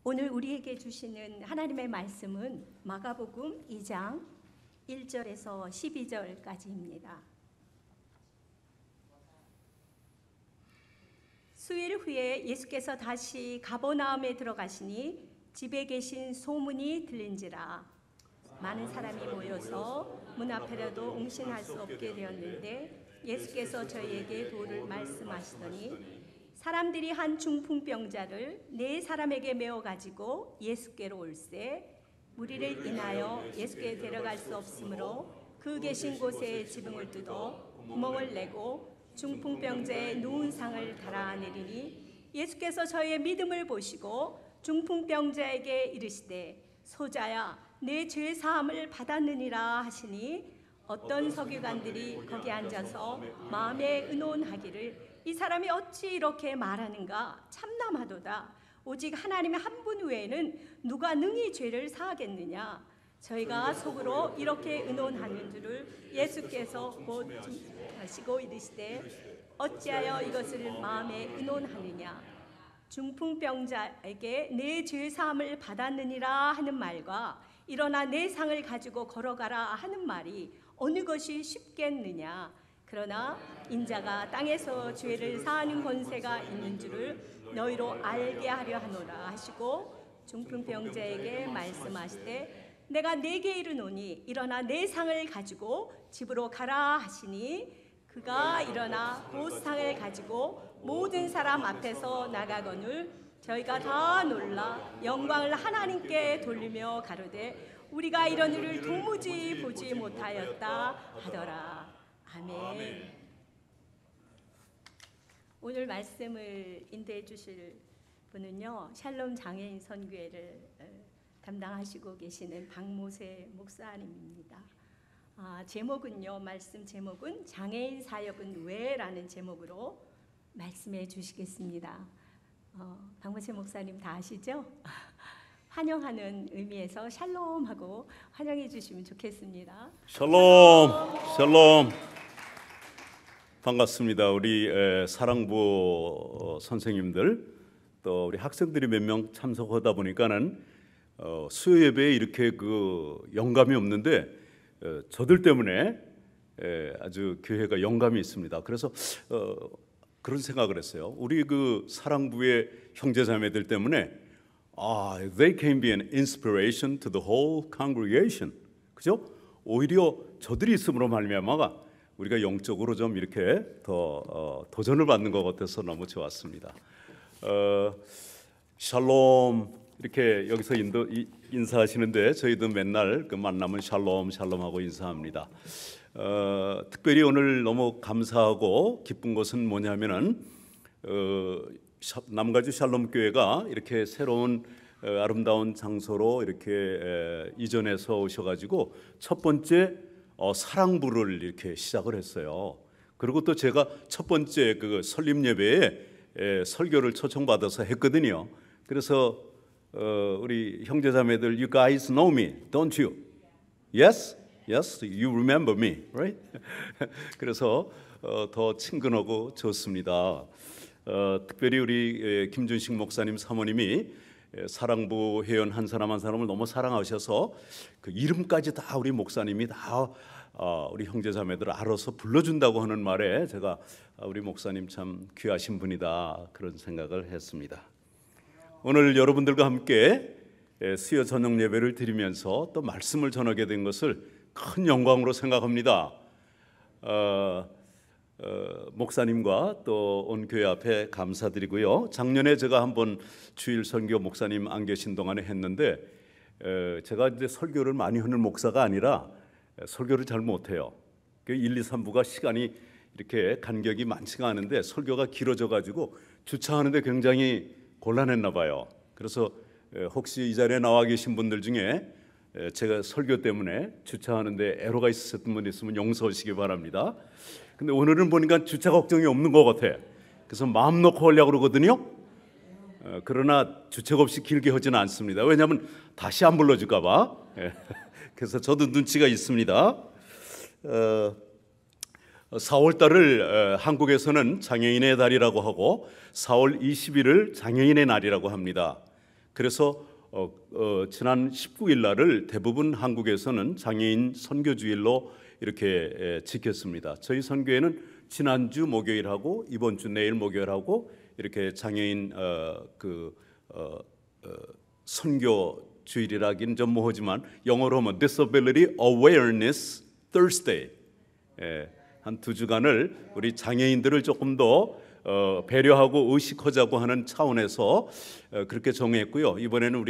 오늘 우리에게 주시는 하나님의 말씀은 마가복음 2장 1절에서 12절까지입니다. 수일 후에 예수께서 다시 가버나움에 들어가시니 집에 계신 소문이 들린지라 많은 사람이 모여서 문 앞에라도 옹신할 수 없게 되었는데 예수께서 저희에게 도를 말씀하시더니 사람들이 한 중풍병자를 4사람에게 메어 가지고 예수께로 올세 무리를 인하여 예수께 데려갈 수 없으므로 그 계신 곳에 지붕을 뜯어 구멍을 내고 중풍병자의 누운 상을 달아내리니 예수께서 저희의 믿음을 보시고 중풍병자에게 이르시되 소자야 내 죄 사함을 받았느니라 하시니 어떤 서기관들이 거기 앉아서 마음에 의논하기를 이 사람이 어찌 이렇게 말하는가 참담하도다. 오직 하나님의 한 분 외에는 누가 능히 죄를 사하겠느냐. 저희가 속으로 이렇게 의논하는 줄을 예수께서 곧 하시고 이르시되 어찌하여 이것을 마음에 의논하느냐. 중풍병자에게 내 죄 사함을 받았느니라 하는 말과 일어나 내 상을 가지고 걸어가라 하는 말이 어느 것이 쉽겠느냐. 그러나 인자가 땅에서 죄를 사하는 권세가 있는 줄을 너희로 알게 하려 하노라 하시고 중풍병자에게 말씀하시되 내가 네게 이르노니 일어나 내 상을 가지고 집으로 가라 하시니 그가 일어나 그 상을 가지고 모든 사람 앞에서 나가거늘 저희가 다 놀라 영광을 하나님께 돌리며 가로되 우리가 이런 일을 도무지 보지 못하였다 하더라. 아멘. 오늘 말씀을 인도해 주실 분은요 샬롬 장애인 선교회를 담당하시고 계시는 박모세 목사님입니다. 제목은요 말씀 제목은 장애인 사역은 왜라는 제목으로 말씀해 주시겠습니다. 박모세 목사님 다 아시죠? 환영하는 의미에서 샬롬하고 환영해 주시면 좋겠습니다. 샬롬, 샬롬. 반갑습니다. 우리 사랑부 선생님들 또 우리 학생들이 몇 명 참석하다 보니까는 수요 예배에 이렇게 그 영감이 없는데 저들 때문에 아주 교회가 영감이 있습니다. 그래서 그런 생각을 했어요. 우리 그 사랑부의 형제자매들 때문에 they can be an inspiration to the whole congregation. 그죠? 오히려 저들이 있음으로 말미암아 우리가 영적으로 좀 이렇게 더 도전을 받는 것 같아서 너무 좋았습니다. 샬롬 이렇게 여기서 인사하시는데 저희도 맨날 그 만나면 샬롬 샬롬하고 인사합니다. 특별히 오늘 너무 감사하고 기쁜 것은 뭐냐면은 남가주 샬롬 교회가 이렇게 새로운 아름다운 장소로 이렇게 이전해서 오셔가지고 첫 번째 사랑부를 이렇게 시작을 했어요. 그리고 또 제가 첫 번째 그 설립 예배에 설교를 초청받아서 했거든요. 그래서 우리 형제자매들, you guys know me, don't you? Yes, yes, you remember me, right? 그래서 더 친근하고 좋습니다. 특별히 우리 김준식 목사님 사모님이 사랑부 회원 한 사람 한 사람을 너무 사랑하셔서 그 이름까지 다 우리 목사님이 다 우리 형제자매들 알아서 불러준다고 하는 말에 제가 우리 목사님 참 귀하신 분이다 그런 생각을 했습니다. 오늘 여러분들과 함께 수요 저녁 예배를 드리면서 또 말씀을 전하게 된 것을 큰 영광으로 생각합니다. 목사님과 또 온 교회 앞에 감사드리고요. 작년에 제가 한번 주일 선교 목사님 안 계신 동안에 했는데 제가 이제 설교를 많이 하는 목사가 아니라 설교를 잘 못해요. 1, 2, 3부가 시간이 이렇게 간격이 많지가 않은데 설교가 길어져 가지고 주차하는데 굉장히 곤란했나 봐요. 그래서 혹시 이 자리에 나와 계신 분들 중에 제가 설교 때문에 주차하는데 애로가 있었던 분 있으면 용서하시기 바랍니다. 근데 오늘은 보니까 주차 걱정이 없는 것 같아. 그래서 마음 놓고 하려고 그러거든요. 그러나 주책 없이 길게 하지는 않습니다. 왜냐하면 다시 안 불러줄까 봐. 그래서 저도 눈치가 있습니다. 4월 달을 한국에서는 장애인의 달이라고 하고 4월 20일을 장애인의 날이라고 합니다. 그래서 지난 19일 날을 대부분 한국에서는 장애인 선교주일로 이렇게 지켰습니다. 저희 선교회는 지난주 목요일하고 이번 주 내일 목요일하고 이렇게 장애인 선교주일이라긴 좀 뭐하지만 영어로 하면 Disability Awareness Thursday, 한 2주간을 우리 장애인들을 조금 더 배려하고 의식하자고 하는 차원에서 그렇게 정했고요. 이번에는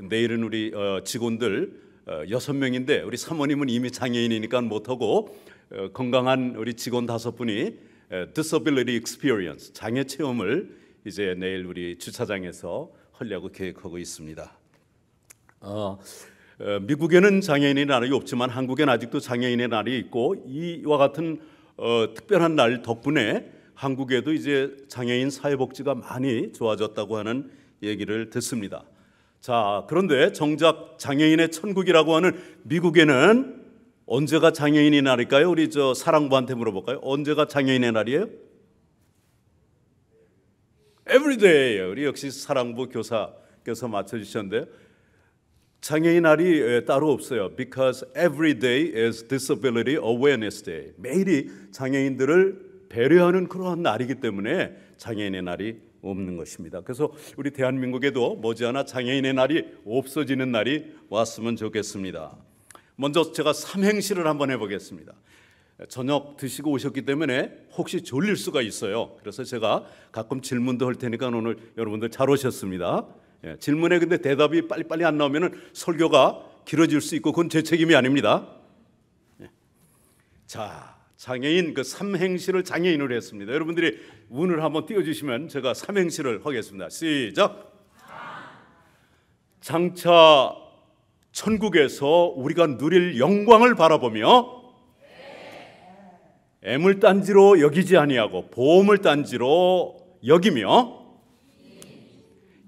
내일은 우리 직원들 6명인데 우리 사모님은 이미 장애인이니까 못하고 건강한 우리 직원 5분이 Disability Experience, 장애 체험을 이제 내일 우리 주차장에서 하려고 계획하고 있습니다. 미국에는 장애인의 날이 없지만 한국에는 아직도 장애인의 날이 있고 이와 같은 특별한 날 덕분에 한국에도 이제 장애인 사회복지가 많이 좋아졌다고 하는 얘기를 듣습니다. 자, 그런데 정작 장애인의 천국이라고 하는 미국에는 언제가 장애인의 날일까요? 우리 사랑부한테 물어볼까요? 언제가 장애인의 날이에요? Everyday. 우리 역시 사랑부 교사께서 맞춰주셨는데요. 장애인 날이 따로 없어요. Because every day is Disability Awareness Day. 매일이 장애인들을 배려하는 그러한 날이기 때문에 장애인의 날이 없는 것입니다. 그래서 우리 대한민국에도 머지않아 장애인의 날이 없어지는 날이 왔으면 좋겠습니다. 먼저 제가 삼행시를 한번 해보겠습니다. 저녁 드시고 오셨기 때문에 혹시 졸릴 수가 있어요. 그래서 제가 가끔 질문도 할 테니까 오늘 여러분들 잘 오셨습니다. 질문에 근데 대답이 빨리빨리 안 나오면 설교가 길어질 수 있고 그건 제 책임이 아닙니다. 자, 장애인 삼행시를 장애인으로 했습니다. 여러분들이 운을 한번 띄워주시면 제가 삼행시를 하겠습니다. 시작. 장차 천국에서 우리가 누릴 영광을 바라보며 애물단지로 여기지 아니하고 보물단지로 여기며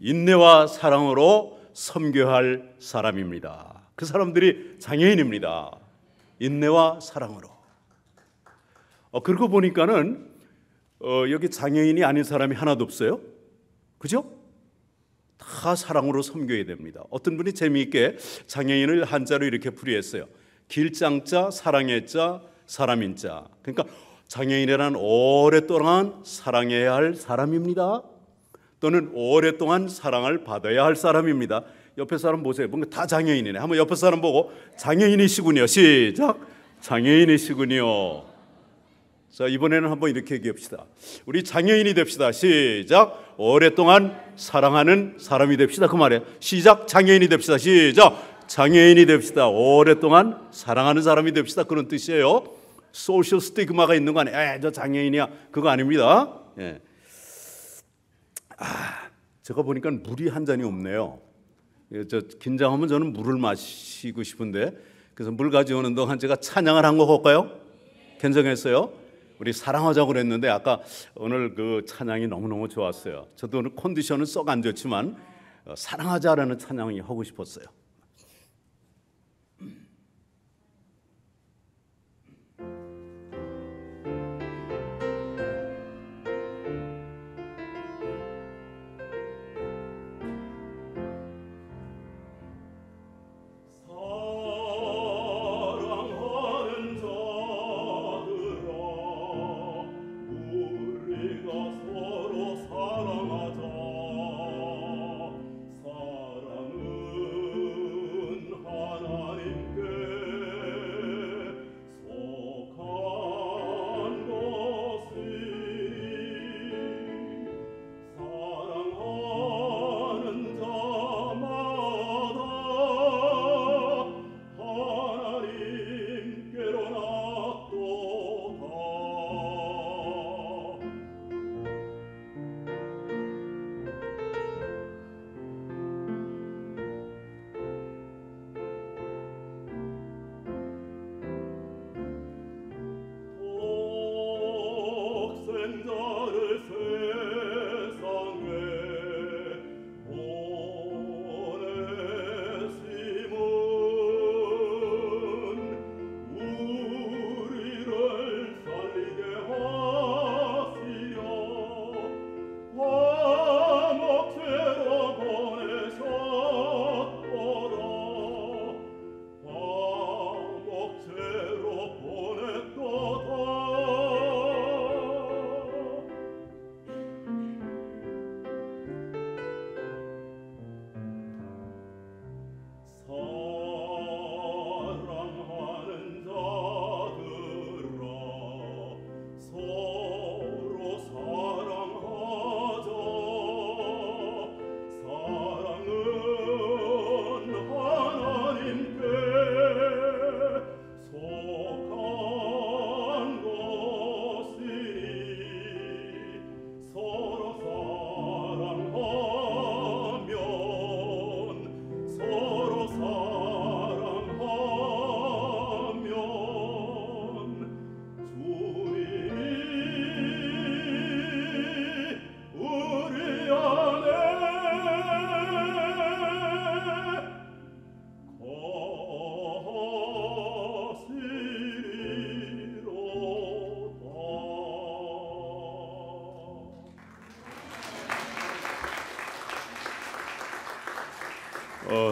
인내와 사랑으로 섬겨할 사람입니다. 그 사람들이 장애인입니다. 인내와 사랑으로. 그러고 보니까는 여기 장애인이 아닌 사람이 하나도 없어요. 그죠? 다 사랑으로 섬겨야 됩니다. 어떤 분이 재미있게 장애인을 한자로 이렇게 풀이했어요. 길장자, 사랑의 자, 사람인 자. 그러니까 장애인이란 오랫동안 사랑해야 할 사람입니다. 또는 오랫동안 사랑을 받아야 할 사람입니다. 옆에 사람 보세요. 뭔가 다 장애인이네. 한번 옆에 사람 보고 장애인이시군요. 시작. 장애인이시군요. 자, 이번에는 한번 이렇게 얘기합시다. 우리 장애인이 됩시다. 시작. 오랫동안 사랑하는 사람이 됩시다. 그 말이에요. 시작. 장애인이 됩시다. 시작. 장애인이 됩시다. 오랫동안 사랑하는 사람이 됩시다. 그런 뜻이에요. 소셜 스티그마가 있는 거 아니에요. 저 장애인이야. 그거 아닙니다. 예. 제가 보니까 물이 한 잔이 없네요. 긴장하면 저는 물을 마시고 싶은데 그래서 물 가져오는 동안 제가 찬양을 한 거 할까요? 괜찮겠어요? 우리 사랑하자고 그랬는데 아까 오늘 그 찬양이 너무너무 좋았어요. 저도 오늘 컨디션은 썩 안 좋지만 사랑하자라는 찬양이 하고 싶었어요. 사랑은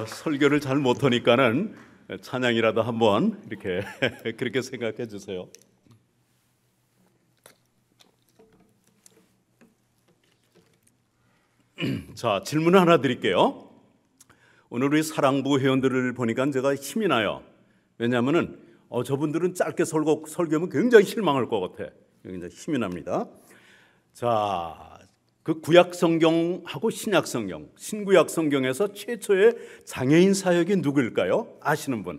설교를 잘 못하니까는 찬양이라도 한번 이렇게 그렇게 생각해 주세요. 자, 질문 하나 드릴게요. 오늘 우리 사랑부 회원들을 보니까 제가 힘이 나요. 왜냐하면은 저분들은 짧게 설교하면 굉장히 실망할 것 같아. 굉장히 힘이 납니다. 자, 그 구약 성경하고 신약 성경, 신구약 성경에서 최초의 장애인 사역이 누구일까요? 아시는 분?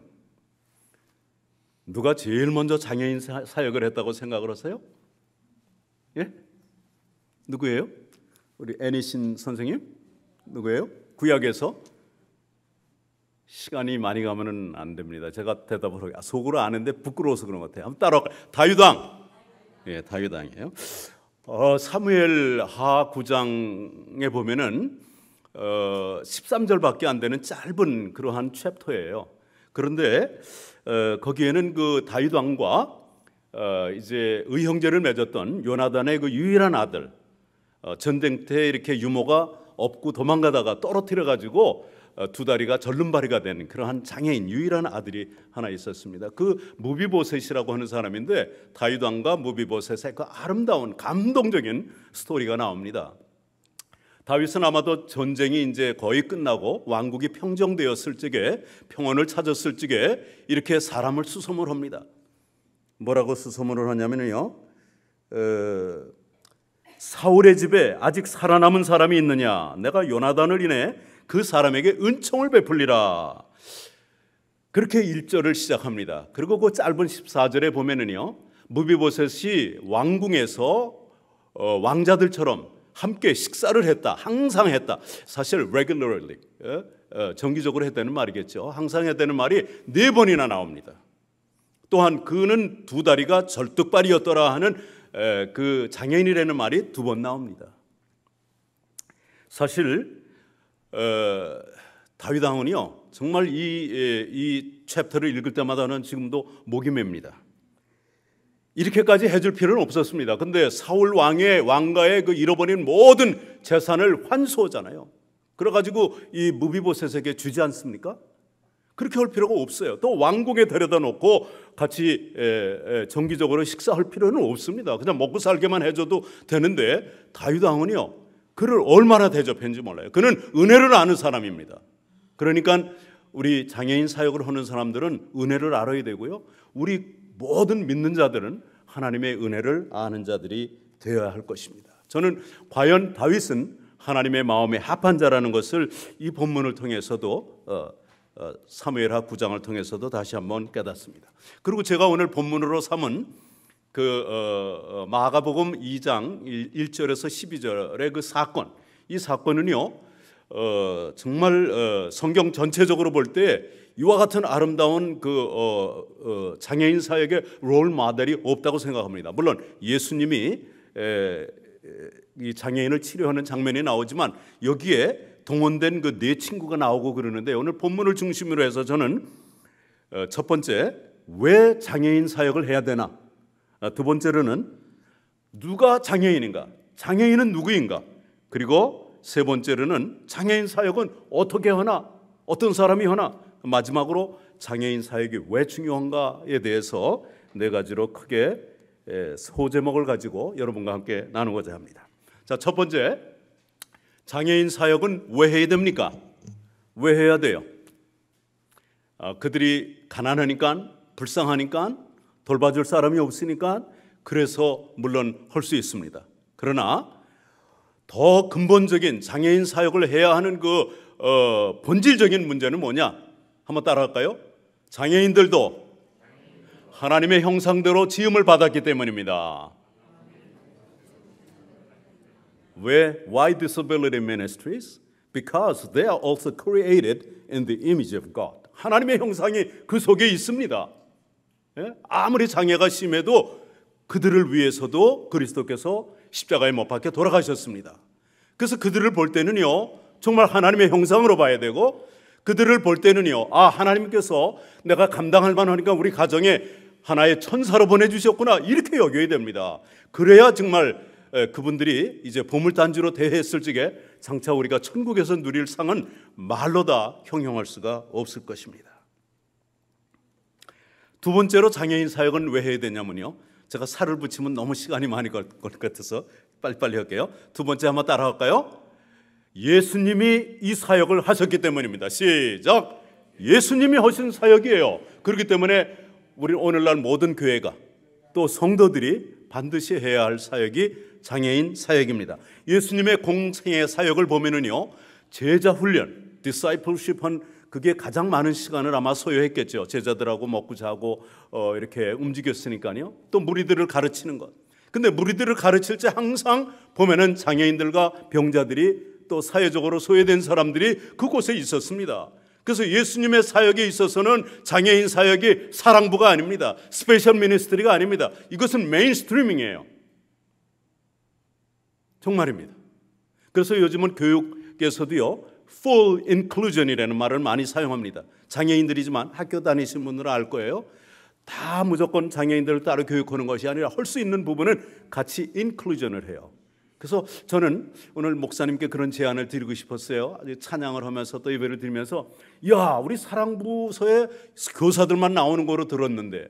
누가 제일 먼저 장애인 사역을 했다고 생각을 하세요? 예? 누구예요? 우리 애니신 선생님? 누구예요? 구약에서? 시간이 많이 가면은 안 됩니다. 제가 대답을 하고 속으로 아는데 부끄러워서 그런 것 같아요. 한번 따라가. 다윗왕. 예, 다윗왕이에요. 사무엘하 9장에 보면은 13절밖에 안 되는 짧은 그러한 챕터예요. 그런데 거기에는 그 다윗 왕과 이제 의형제를 맺었던 요나단의 그 유일한 아들, 전쟁 때 이렇게 유모가 업고 도망가다가 떨어뜨려 가지고 두 다리가 절름발이가 된 그러한 장애인 유일한 아들이 하나 있었습니다. 그 무비보셋이라고 하는 사람인데 다윗 왕과 무비보셋의 그 아름다운 감동적인 스토리가 나옵니다. 다윗은 아마도 전쟁이 이제 거의 끝나고 왕국이 평정되었을 적에, 평온을 찾았을 적에 이렇게 사람을 수소문을 합니다. 뭐라고 수소문을 하냐면요, 사울의 집에 아직 살아남은 사람이 있느냐, 내가 요나단을 인해 그 사람에게 은총을 베풀리라. 그렇게 1절을 시작합니다. 그리고 그 짧은 14절에 보면은요, 무비보셋이 왕궁에서 왕자들처럼 함께 식사를 했다, 항상 했다. 사실 regularly, 정기적으로 했다는 말이겠죠. 항상 했다는 말이 4번이나 나옵니다. 또한 그는 두 다리가 절뚝발이었더라 하는 그 장애인이라는 말이 2번 나옵니다. 사실 다윗 왕은요, 정말 이 챕터를 읽을 때마다는 지금도 목이 맵니다. 이렇게까지 해줄 필요는 없었습니다. 근데 사울 왕가의 그 잃어버린 모든 재산을 환수하잖아요. 그래가지고 이 무비보셋에게 주지 않습니까? 그렇게 할 필요가 없어요. 또 왕궁에 데려다 놓고 같이 정기적으로 식사할 필요는 없습니다. 그냥 먹고 살게만 해줘도 되는데 다윗 왕은요, 그를 얼마나 대접했는지 몰라요. 그는 은혜를 아는 사람입니다. 그러니까 우리 장애인 사역을 하는 사람들은 은혜를 알아야 되고요, 우리 모든 믿는 자들은 하나님의 은혜를 아는 자들이 되어야 할 것입니다. 저는 과연 다윗은 하나님의 마음에 합한 자라는 것을 이 본문을 통해서도 사무엘하 9장을 통해서도 다시 한번 깨닫습니다. 그리고 제가 오늘 본문으로 삼은 그 마가복음 2장 1절에서 12절의 그 사건, 이 사건은요, 정말 성경 전체적으로 볼 때 이와 같은 아름다운 그 장애인 사역의 롤 모델이 없다고 생각합니다. 물론 예수님이 이 장애인을 치료하는 장면이 나오지만 여기에 동원된 그 4친구가 나오고 그러는데, 오늘 본문을 중심으로 해서 저는 첫 번째, 왜 장애인 사역을 해야 되나, 두 번째로는 누가 장애인인가, 장애인은 누구인가, 그리고 세 번째로는 장애인 사역은 어떻게 하나, 어떤 사람이 하나, 마지막으로 장애인 사역이 왜 중요한가에 대해서 4가지로 크게 소제목을 가지고 여러분과 함께 나누고자 합니다. 자, 첫 번째, 장애인 사역은 왜 해야 됩니까? 왜 해야 돼요? 그들이 가난하니까, 불쌍하니까, 돌봐줄 사람이 없으니까, 그래서 물론 할 수 있습니다. 그러나 더 근본적인 장애인 사역을 해야 하는 그 본질적인 문제는 뭐냐? 한번 따라할까요? 장애인들도 하나님의 형상대로 지음을 받았기 때문입니다. 왜? Why disability ministries? Because they are also created in the image of God. 하나님의 형상이 그 속에 있습니다. 아무리 장애가 심해도 그들을 위해서도 그리스도께서 십자가에 못 박혀 돌아가셨습니다. 그래서 그들을 볼 때는요, 정말 하나님의 형상으로 봐야 되고, 그들을 볼 때는요, 하나님께서 내가 감당할 만하니까 우리 가정에 하나의 천사로 보내주셨구나, 이렇게 여겨야 됩니다. 그래야 정말 그분들이 이제 보물단지로 대했을 적에 장차 우리가 천국에서 누릴 상은 말로 다 형용할 수가 없을 것입니다. 두 번째로 장애인 사역은 왜 해야 되냐면요, 제가 살을 붙이면 너무 시간이 많이 걸 것 같아서 빨리빨리 할게요. 두 번째 한번 따라할까요? 예수님이 이 사역을 하셨기 때문입니다. 시작! 예수님이 하신 사역이에요. 그렇기 때문에 우리 오늘날 모든 교회가 또 성도들이 반드시 해야 할 사역이 장애인 사역입니다. 예수님의 공생의 사역을 보면은요, 제자 훈련, discipleship은 그게 가장 많은 시간을 아마 소요했겠죠. 제자들하고 먹고 자고 이렇게 움직였으니까요. 또 무리들을 가르치는 것. 근데 무리들을 가르칠 때 항상 보면은 장애인들과 병자들이 또 사회적으로 소외된 사람들이 그곳에 있었습니다. 그래서 예수님의 사역에 있어서는 장애인 사역이 사랑부가 아닙니다. 스페셜 미니스트리가 아닙니다. 이것은 메인스트리밍이에요. 정말입니다. 그래서 요즘은 교육에서도요, full inclusion이라는 말을 많이 사용합니다. 장애인들이지만 학교 다니신 분들은 알 거예요. 다 무조건 장애인들을 따로 교육하는 것이 아니라 할 수 있는 부분은 같이 inclusion을 해요. 그래서 저는 오늘 목사님께 그런 제안을 드리고 싶었어요. 찬양을 하면서 또 예배를 드리면서, 야, 우리 사랑부서에 교사들만 나오는 거로 들었는데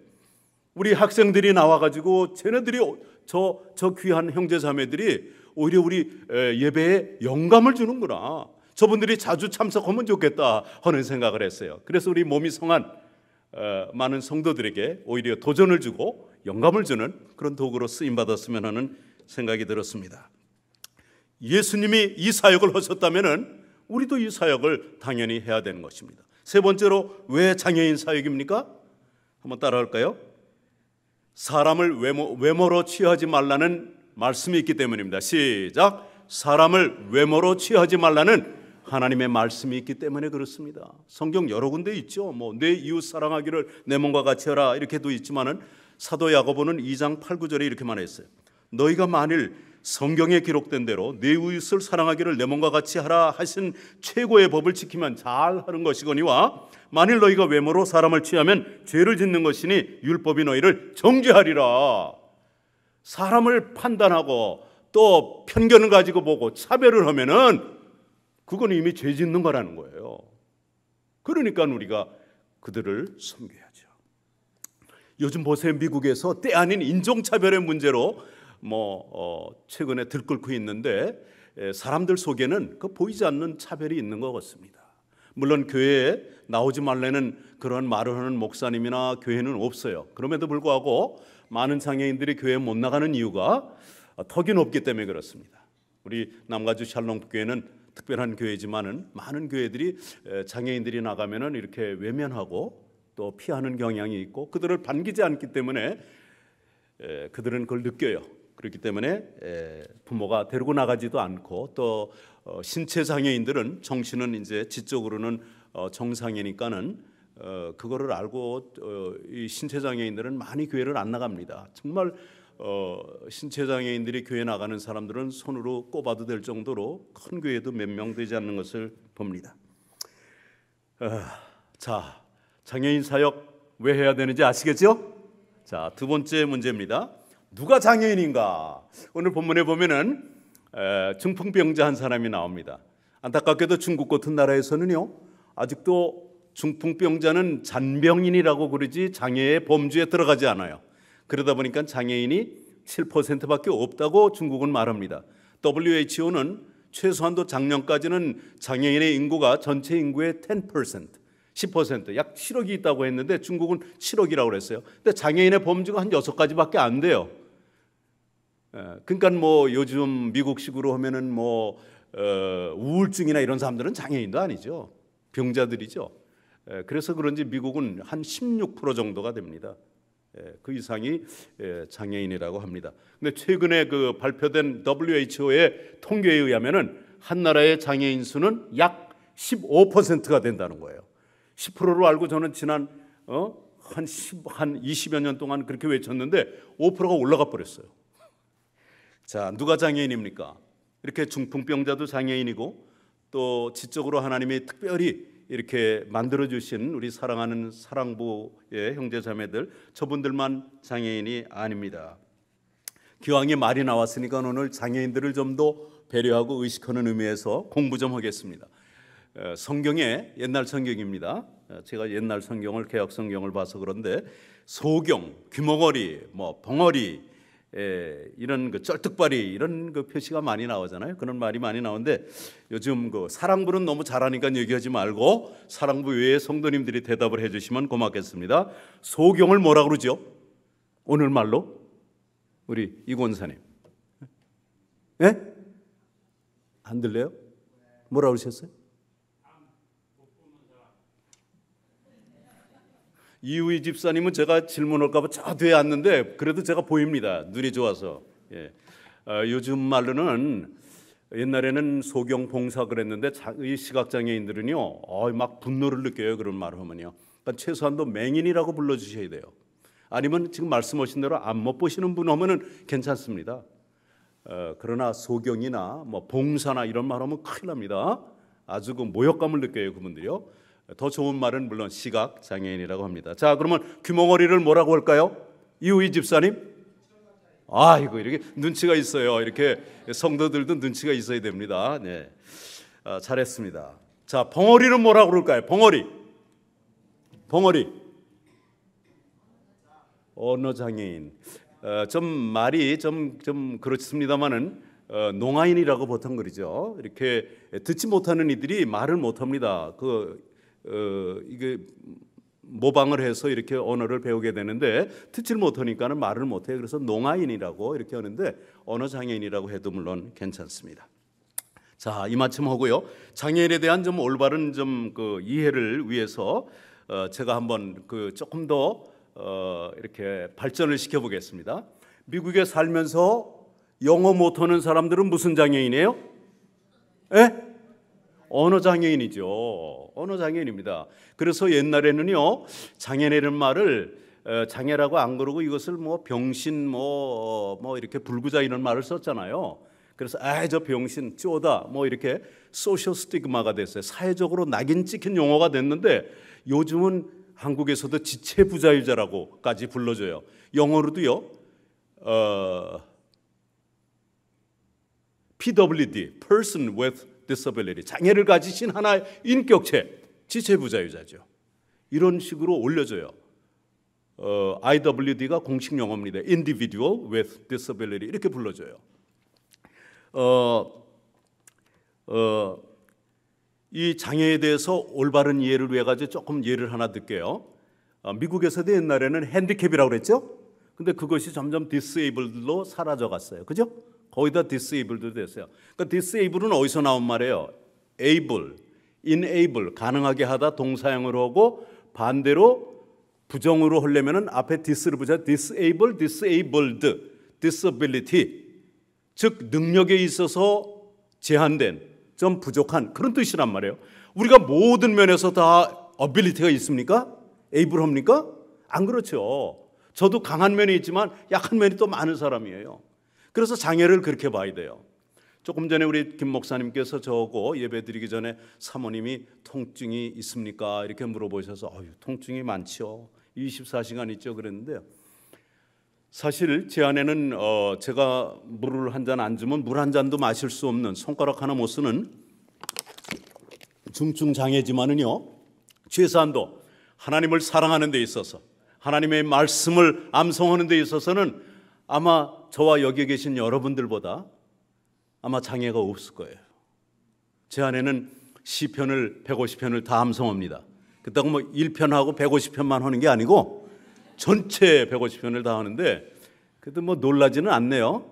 우리 학생들이 나와가지고 쟤네들이 저 귀한 형제자매들이 오히려 우리 예배에 영감을 주는구나. 저분들이 자주 참석하면 좋겠다 하는 생각을 했어요. 그래서 우리 몸이 성한 많은 성도들에게 오히려 도전을 주고 영감을 주는 그런 도구로 쓰임받았으면 하는 생각이 들었습니다. 예수님이 이 사역을 하셨다면 우리도 이 사역을 당연히 해야 되는 것입니다. 세 번째로 왜 장애인 사역입니까? 한번 따라할까요? 사람을 외모로 취하지 말라는 말씀이 있기 때문입니다. 시작! 사람을 외모로 취하지 말라는 하나님의 말씀이 있기 때문에 그렇습니다. 성경 여러 군데 있죠. 내 이웃 사랑하기를 내 몸과 같이 하라 이렇게도 있지만은 사도 야고보는 2장 8, 9절에 이렇게 말했어요. 너희가 만일 성경에 기록된 대로 내 이웃을 사랑하기를 내 몸과 같이 하라 하신 최고의 법을 지키면 잘하는 것이거니와 만일 너희가 외모로 사람을 취하면 죄를 짓는 것이니 율법이 너희를 정죄하리라. 사람을 판단하고 또 편견을 가지고 보고 차별을 하면은 그건 이미 죄 짓는 거라는 거예요. 그러니까 우리가 그들을 섬겨야죠. 요즘 보세요. 미국에서 때 아닌 인종차별의 문제로 최근에 들끓고 있는데 사람들 속에는 그 보이지 않는 차별이 있는 것 같습니다. 물론 교회에 나오지 말라는 그런 말을 하는 목사님이나 교회는 없어요. 그럼에도 불구하고 많은 장애인들이 교회에 못 나가는 이유가 턱이 높기 때문에 그렇습니다. 우리 남가주 샬롬 교회는 특별한 교회지만은 많은 교회들이 장애인들이 나가면은 이렇게 외면하고 또 피하는 경향이 있고 그들을 반기지 않기 때문에 그들은 그걸 느껴요. 그렇기 때문에 부모가 데리고 나가지도 않고 또 신체 장애인들은 정신은 이제 지적으로는 정상이니까는 그거를 알고 이 신체 장애인들은 많이 교회를 안 나갑니다. 정말 신체 장애인들이 교회 나가는 사람들은 손으로 꼽아도 될 정도로 큰 교회도 몇 명 되지 않는 것을 봅니다. 자, 장애인 사역 왜 해야 되는지 아시겠죠? 자, 두 번째 문제입니다. 누가 장애인인가? 오늘 본문에 보면은 중풍병자 한 사람이 나옵니다. 안타깝게도 중국 같은 나라에서는요, 아직도 중풍병자는 잔병인이라고 그러지 장애의 범주에 들어가지 않아요. 그러다 보니까 장애인이 7%밖에 없다고 중국은 말합니다. WHO는 최소한도 작년까지는 장애인의 인구가 전체 인구의 10%, 약 7억이 있다고 했는데 중국은 7억이라고 그랬어요. 근데 장애인의 범주가 한 6가지밖에 안 돼요. 그러니까 요즘 미국식으로 하면은 우울증이나 이런 사람들은 장애인도 아니죠. 병자들이죠. 그래서 그런지 미국은 한 16% 정도가 됩니다. 그 이상이 장애인이라고 합니다. 근데 최근에 그 발표된 WHO의 통계에 의하면은 한 나라의 장애인 수는 약 15%가 된다는 거예요. 10%로 알고 저는 지난 한 20여 년 동안 그렇게 외쳤는데 5%가 올라가 버렸어요. 자, 누가 장애인입니까? 이렇게 중풍병자도 장애인이고 또 지적으로 하나님이 특별히 이렇게 만들어주신 우리 사랑하는 사랑부의 형제자매들, 저분들만 장애인이 아닙니다. 기왕에 말이 나왔으니까 오늘 장애인들을 좀 더 배려하고 의식하는 의미에서 공부 좀 하겠습니다. 성경에 옛날 성경입니다. 제가 옛날 성경을 개역 성경을 봐서 그런데 소경, 귀머거리, 뭐 벙어리, 이런 그 쩔뚝발이 이런 그 표시가 많이 나오잖아요. 그런 말이 많이 나오는데 요즘 그 사랑부는 너무 잘하니까 얘기하지 말고 사랑부 외에 성도님들이 대답을 해주시면 고맙겠습니다. 소경을 뭐라 그러죠? 오늘 말로 우리 이 권사님, 예? 안 들려요? 뭐라 그러셨어요? 이우희 집사님은 제가 질문할까 봐 저 뒤에 앉는데 그래도 제가 보입니다. 눈이 좋아서. 예. 요즘 말로는 옛날에는 소경 봉사 그랬는데 이 시각장애인들은요 막 분노를 느껴요. 그런 말을 하면요. 그러니까 최소한도 맹인이라고 불러주셔야 돼요. 아니면 지금 말씀하신 대로 안 못 보시는 분 하면은 괜찮습니다. 그러나 소경이나 뭐 봉사나 이런 말 하면 큰일 납니다. 아주 그 모욕감을 느껴요. 그분들이요. 더 좋은 말은 물론 시각 장애인이라고 합니다. 자, 그러면 귀머거리를 뭐라고 할까요? 이우희 집사님? 이거 이렇게 눈치가 있어요. 이렇게 성도들도 눈치가 있어야 됩니다. 네, 잘했습니다. 자, 벙어리는 뭐라고 그럴까요? 벙어리. 언어 장애인. 좀 말이 좀 그렇습니다만은 농아인이라고 보통 그러죠. 이렇게 듣지 못하는 이들이 말을 못합니다. 이게 모방을 해서 이렇게 언어를 배우게 되는데 듣질 못하니까는 말을 못해요. 그래서 농아인이라고 이렇게 하는데 언어 장애인이라고 해도 물론 괜찮습니다. 자, 이만큼 하고요. 장애인에 대한 좀 올바른 좀 그 이해를 위해서 제가 한번 조금 더 이렇게 발전을 시켜보겠습니다. 미국에 살면서 영어 못하는 사람들은 무슨 장애인이에요? 예? 언어 장애인이죠. 언어 장애인입니다. 그래서 옛날에는요 장애인이라는 말을 장애라고 안 그러고 이것을 뭐 병신 뭐 이렇게 불구자 이런 말을 썼잖아요. 그래서 저 병신 쪼다 뭐 이렇게 소셜 스티그마가 됐어요. 사회적으로 낙인 찍힌 용어가 됐는데 요즘은 한국에서도 지체부자유자라고까지 불러줘요. 영어로도요 PWD, Person with Disability, 장애를 가지신 하나의 인격체, 지체부자유자죠. 이런 식으로 올려줘요. IWD가 공식 용어입니다. Individual with Disability 이렇게 불러줘요. 이 장애에 대해서 올바른 이해를 위해 가지고 조금 예를 하나 들게요. 미국에서도 옛날에는 핸디캡이라고 그랬죠. 근데 그것이 점점 disabled로 사라져갔어요. 그죠? 거의 다 disabled도 됐어요. 그러니까 disable은 어디서 나온 말이에요? able, enable, 가능하게 하다 동사형으로 하고 반대로 부정으로 하려면은 앞에 dis를 붙여 disable, disabled, disability, 즉 능력에 있어서 제한된, 좀 부족한 그런 뜻이란 말이에요. 우리가 모든 면에서 다 ability가 있습니까? able 합니까? 안 그렇죠. 저도 강한 면이 있지만 약한 면이 또 많은 사람이에요. 그래서 장애를 그렇게 봐야 돼요. 조금 전에 우리 김 목사님께서 저하고 예배 드리기 전에 사모님이 통증이 있습니까? 이렇게 물어보셔서 통증이 많죠. 24시간 있죠 그랬는데요. 사실 제 안에는 제가 물을 한 잔 안 주면 물 한 잔도 마실 수 없는 손가락 하나 못 쓰는 중증 장애지만은요 최소한도 하나님을 사랑하는 데 있어서 하나님의 말씀을 암송하는 데 있어서는 아마 저와 여기 계신 여러분들보다 아마 장애가 없을 거예요. 제 안에는 시편을 150편을 다 암송합니다. 그렇다고 뭐 1편하고 150편만 하는 게 아니고 전체 150편을 다 하는데 그래도 뭐 놀라지는 않네요.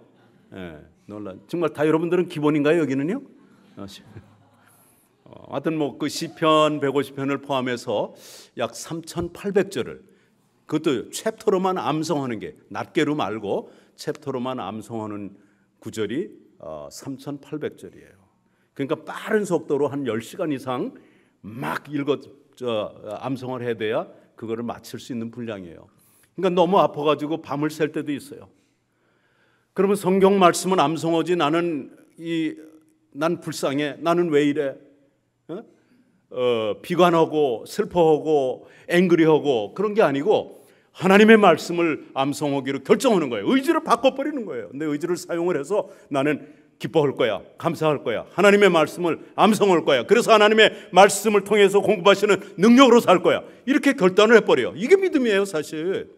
정말 다 여러분들은 기본인가요 여기는요? 하여튼 뭐 그 시편 150편을 포함해서 약 3,800절을 그것도 챕터로만 암송하는 게 낱개로 말고 챕터로만 암송하는 구절이 3,800절이에요. 그러니까 빠른 속도로 한 10시간 이상 막 암송을 해야 돼야 그거를 마칠 수 있는 분량이에요. 그러니까 너무 아파가지고 밤을 샐 때도 있어요. 그러면 성경 말씀은 암송하지 난 불쌍해, 나는 왜 이래? 비관하고 슬퍼하고 앵그리하고 그런 게 아니고 하나님의 말씀을 암송하기로 결정하는 거예요. 의지를 바꿔버리는 거예요. 내 의지를 사용을 해서 나는 기뻐할 거야, 감사할 거야, 하나님의 말씀을 암송할 거야, 그래서 하나님의 말씀을 통해서 공급하시는 능력으로 살 거야, 이렇게 결단을 해버려요. 이게 믿음이에요 사실.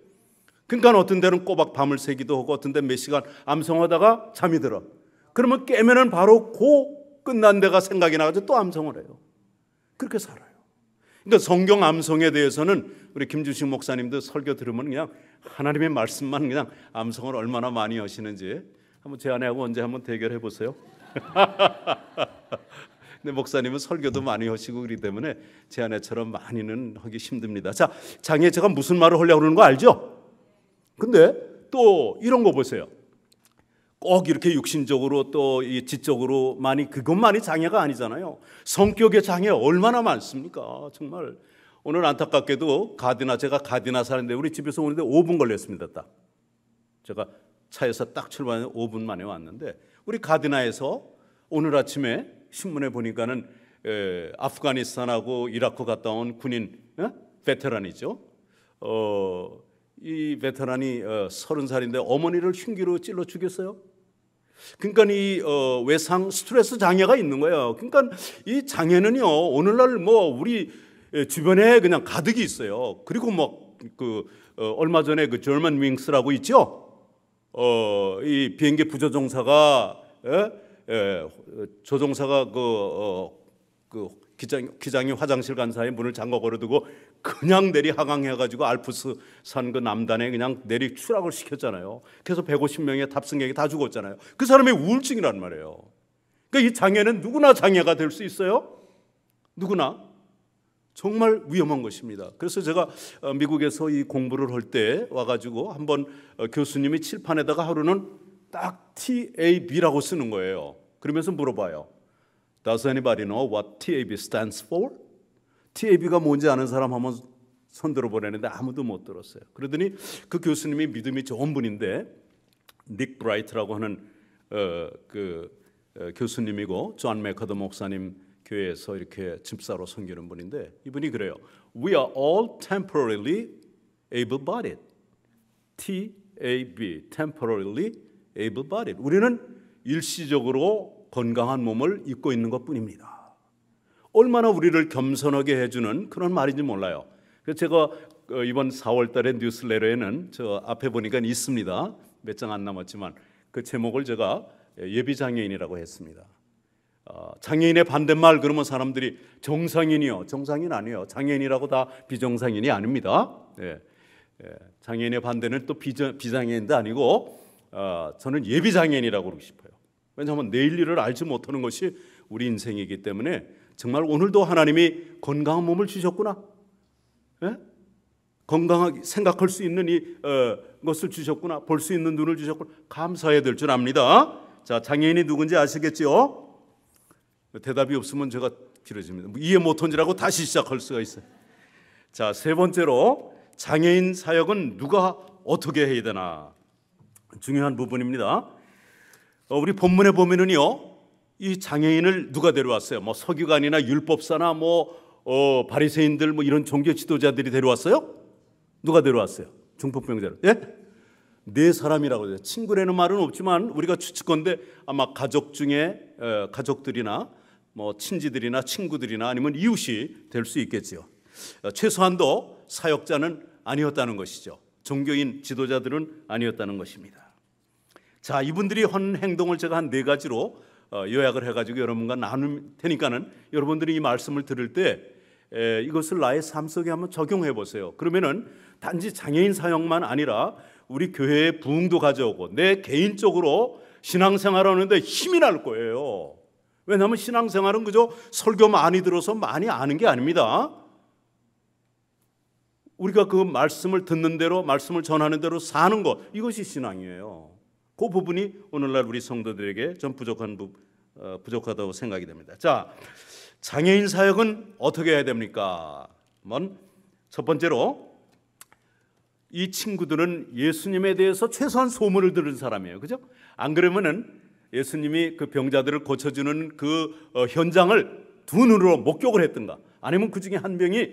그러니까 어떤 데는 꼬박 밤을 새기도 하고 어떤 데는 몇 시간 암송하다가 잠이 들어. 그러면 깨면은 바로 끝난 데가 생각이 나가지고 또 암송을 해요. 그렇게 살아요. 그러니까 성경 암송에 대해서는 우리 김주식 목사님도 설교 들으면 그냥 하나님의 말씀만 그냥 암송을 얼마나 많이 하시는지 한번 제 아내하고 언제 한번 대결해 보세요. 근데 목사님은 설교도 많이 하시고 그렇기 때문에 제 아내처럼 많이는 하기 힘듭니다. 자, 장애 제가 무슨 말을 하려고 그러는 거 알죠? 근데 또 이런 거 보세요. 꼭 이렇게 육신적으로 또 이 지적으로 그것만이 장애가 아니잖아요. 성격의 장애 얼마나 많습니까? 정말 오늘 안타깝게도 제가 가디나 사는데 우리 집에서 오는데 5분 걸렸습니다. 딱 제가 차에서 딱 출발해서 5분 만에 왔는데 우리 가디나에서 오늘 아침에 신문에 보니까는 아프가니스탄하고 이라크 갔다 온 군인 베테랑이죠. 이 베테랑이 30살인데 어머니를 흉기로 찔러 죽였어요. 그러니까 이 외상 스트레스 장애가 있는 거예요. 그러니까 이 장애는요 오늘날 우리 주변에 그냥 가득이 있어요. 그리고 얼마 전에 그 저먼 윙스라고 있죠. 이 비행기 부조종사가 조종사가 기장이 화장실 간 사이에 문을 잠가 걸어두고 그냥 내리 하강해가지고 알프스 산 그 남단에 그냥 내리 추락을 시켰잖아요. 그래서 150명의 탑승객이 다 죽었잖아요. 그 사람의 우울증이란 말이에요. 그러니까 이 장애는 누구나 장애가 될 수 있어요. 누구나. 정말 위험한 것입니다. 그래서 제가 미국에서 이 공부를 할 때 와가지고 한번 교수님이 칠판에다가 하루는 딱 TAB라고 쓰는 거예요. 그러면서 물어봐요. Does anybody know what TAB stands for? TAB가 뭔지 아는 사람 한번 손 들어보려는데 아무도 못 들었어요. 그러더니 그 교수님이 믿음이 좋은 분인데 닉 브라이트라고 하는 교수님이고 존 맥커더 목사님 교회에서 이렇게 집사로 섬기는 분인데 이분이 그래요. We are all temporarily able-bodied. TAB, temporarily able-bodied. 우리는 일시적으로 건강한 몸을 입고 있는 것뿐입니다. 얼마나 우리를 겸손하게 해주는 그런 말인지 몰라요. 그래서 제가 이번 4월 달에 뉴스레터에는 저 앞에 보니까 있습니다. 몇 장 안 남았지만 그 제목을 제가 예비장애인이라고 했습니다. 장애인의 반대말 그러면 사람들이 정상인이요. 정상인 아니에요. 장애인이라고 다 비정상인이 아닙니다. 장애인의 반대는 또 비장애인도 아니고 저는 예비장애인이라고 그러고 싶어요. 왜냐하면 내일 일을 알지 못하는 것이 우리 인생이기 때문에 정말 오늘도 하나님이 건강한 몸을 주셨구나. 건강하게 생각할 수 있는 것을 주셨구나. 볼 수 있는 눈을 주셨구나. 감사해야 될 줄 압니다. 자, 장애인이 누군지 아시겠죠? 대답이 없으면 제가 길어집니다. 이해 못한지라고 다시 시작할 수가 있어요. 자, 세 번째로 장애인 사역은 누가 어떻게 해야 되나? 중요한 부분입니다. 우리 본문에 보면은요, 이 장애인을 누가 데려왔어요? 서기관이나 율법사나 바리새인들 이런 종교 지도자들이 데려왔어요? 누가 데려왔어요? 중풍병자를. 예? 네 사람이라고 해요. 친구라는 말은 없지만 우리가 추측건데 아마 가족 중에 가족들이나 친지들이나 친구들이나 아니면 이웃이 될 수 있겠지요. 최소한도 사역자는 아니었다는 것이죠. 종교인 지도자들은 아니었다는 것입니다. 자, 이분들이 한 행동을 제가 한 4가지로 요약을 해가지고 여러분과 나눌 테니까는 여러분들이 이 말씀을 들을 때 이것을 나의 삶 속에 한번 적용해 보세요. 그러면은 단지 장애인 사역만 아니라 우리 교회의 부흥도 가져오고 내 개인적으로 신앙생활을 하는데 힘이 날 거예요. 왜냐하면 신앙생활은 그저 설교 많이 들어서 많이 아는 게 아닙니다. 우리가 그 말씀을 듣는 대로 말씀을 전하는 대로 사는 것, 이것이 신앙이에요. 그 부분이 오늘날 우리 성도들에게 좀 부족하다고 생각이 됩니다. 자, 장애인 사역은 어떻게 해야 됩니까? 첫 번째로 이 친구들은 예수님에 대해서 최소한 소문을 들은 사람이에요. 그죠? 안 그러면은 예수님이 그 병자들을 고쳐주는 그 현장을 두 눈으로 목격을 했던가, 아니면 그 중에 한 명이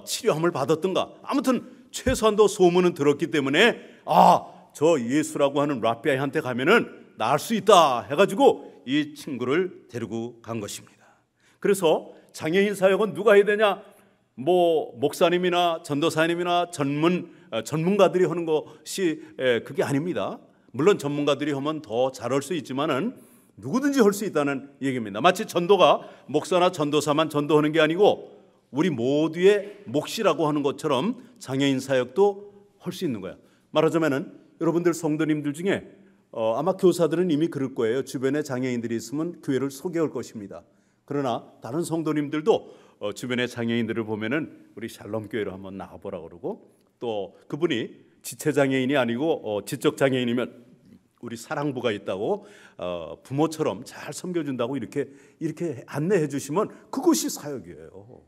치료함을 받았던가, 아무튼 최소한도 소문은 들었기 때문에 저 예수라고 하는 랍비한테 가면은 나을 수 있다 해가지고 이 친구를 데리고 간 것입니다. 그래서 장애인 사역은 누가 해야 되냐? 뭐 목사님이나 전도사님이나 전문가들이 하는 것이 그게 아닙니다. 물론 전문가들이 하면 더 잘할 수 있지만은 누구든지 할 수 있다는 얘기입니다. 마치 전도가 목사나 전도사만 전도하는 게 아니고 우리 모두의 몫이라고 하는 것처럼 장애인 사역도 할 수 있는 거예요. 말하자면은 여러분들 성도님들 중에 아마 교사들은 이미 그럴 거예요. 주변에 장애인들이 있으면 교회를 소개할 것입니다. 그러나 다른 성도님들도 주변에 장애인들을 보면은 우리 샬롬 교회로 한번 나가보라 그러고, 또 그분이 지체 장애인이 아니고 지적 장애인이면 우리 사랑부가 있다고 부모처럼 잘 섬겨준다고 이렇게 안내해 주시면 그것이 사역이에요.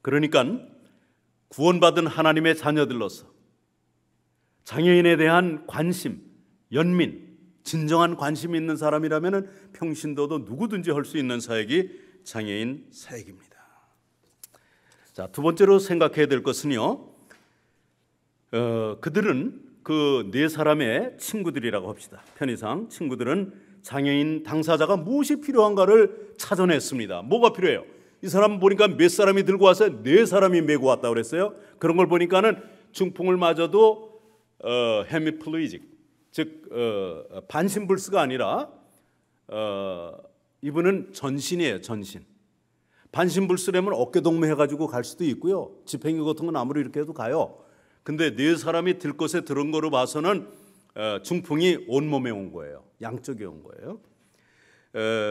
그러니까 구원받은 하나님의 자녀들로서 장애인에 대한 관심, 연민, 진정한 관심이 있는 사람이라면 평신도도 누구든지 할 수 있는 사역이 장애인 사역입니다. 자, 두 번째로 생각해야 될 것은요, 그들은 그 네 사람의 친구들이라고 합시다. 편의상 친구들은 장애인 당사자가 무엇이 필요한가를 찾아냈습니다. 뭐가 필요해요? 이 사람 보니까 몇 사람이 들고 왔어요? 네 사람이 메고 왔다고 그랬어요. 그런 걸 보니까는 중풍을 맞아도 헤미플루이직, 즉 반신불수가 아니라 이분은 전신이에요. 전신. 반신불수라면 어깨동무 해가지고 갈 수도 있고요. 지팽이 같은 건 아무리 이렇게 해도 가요. 근데 네 사람이 들것에 들은 거로 봐서는 중풍이 온몸에 온 거예요. 양쪽에 온 거예요.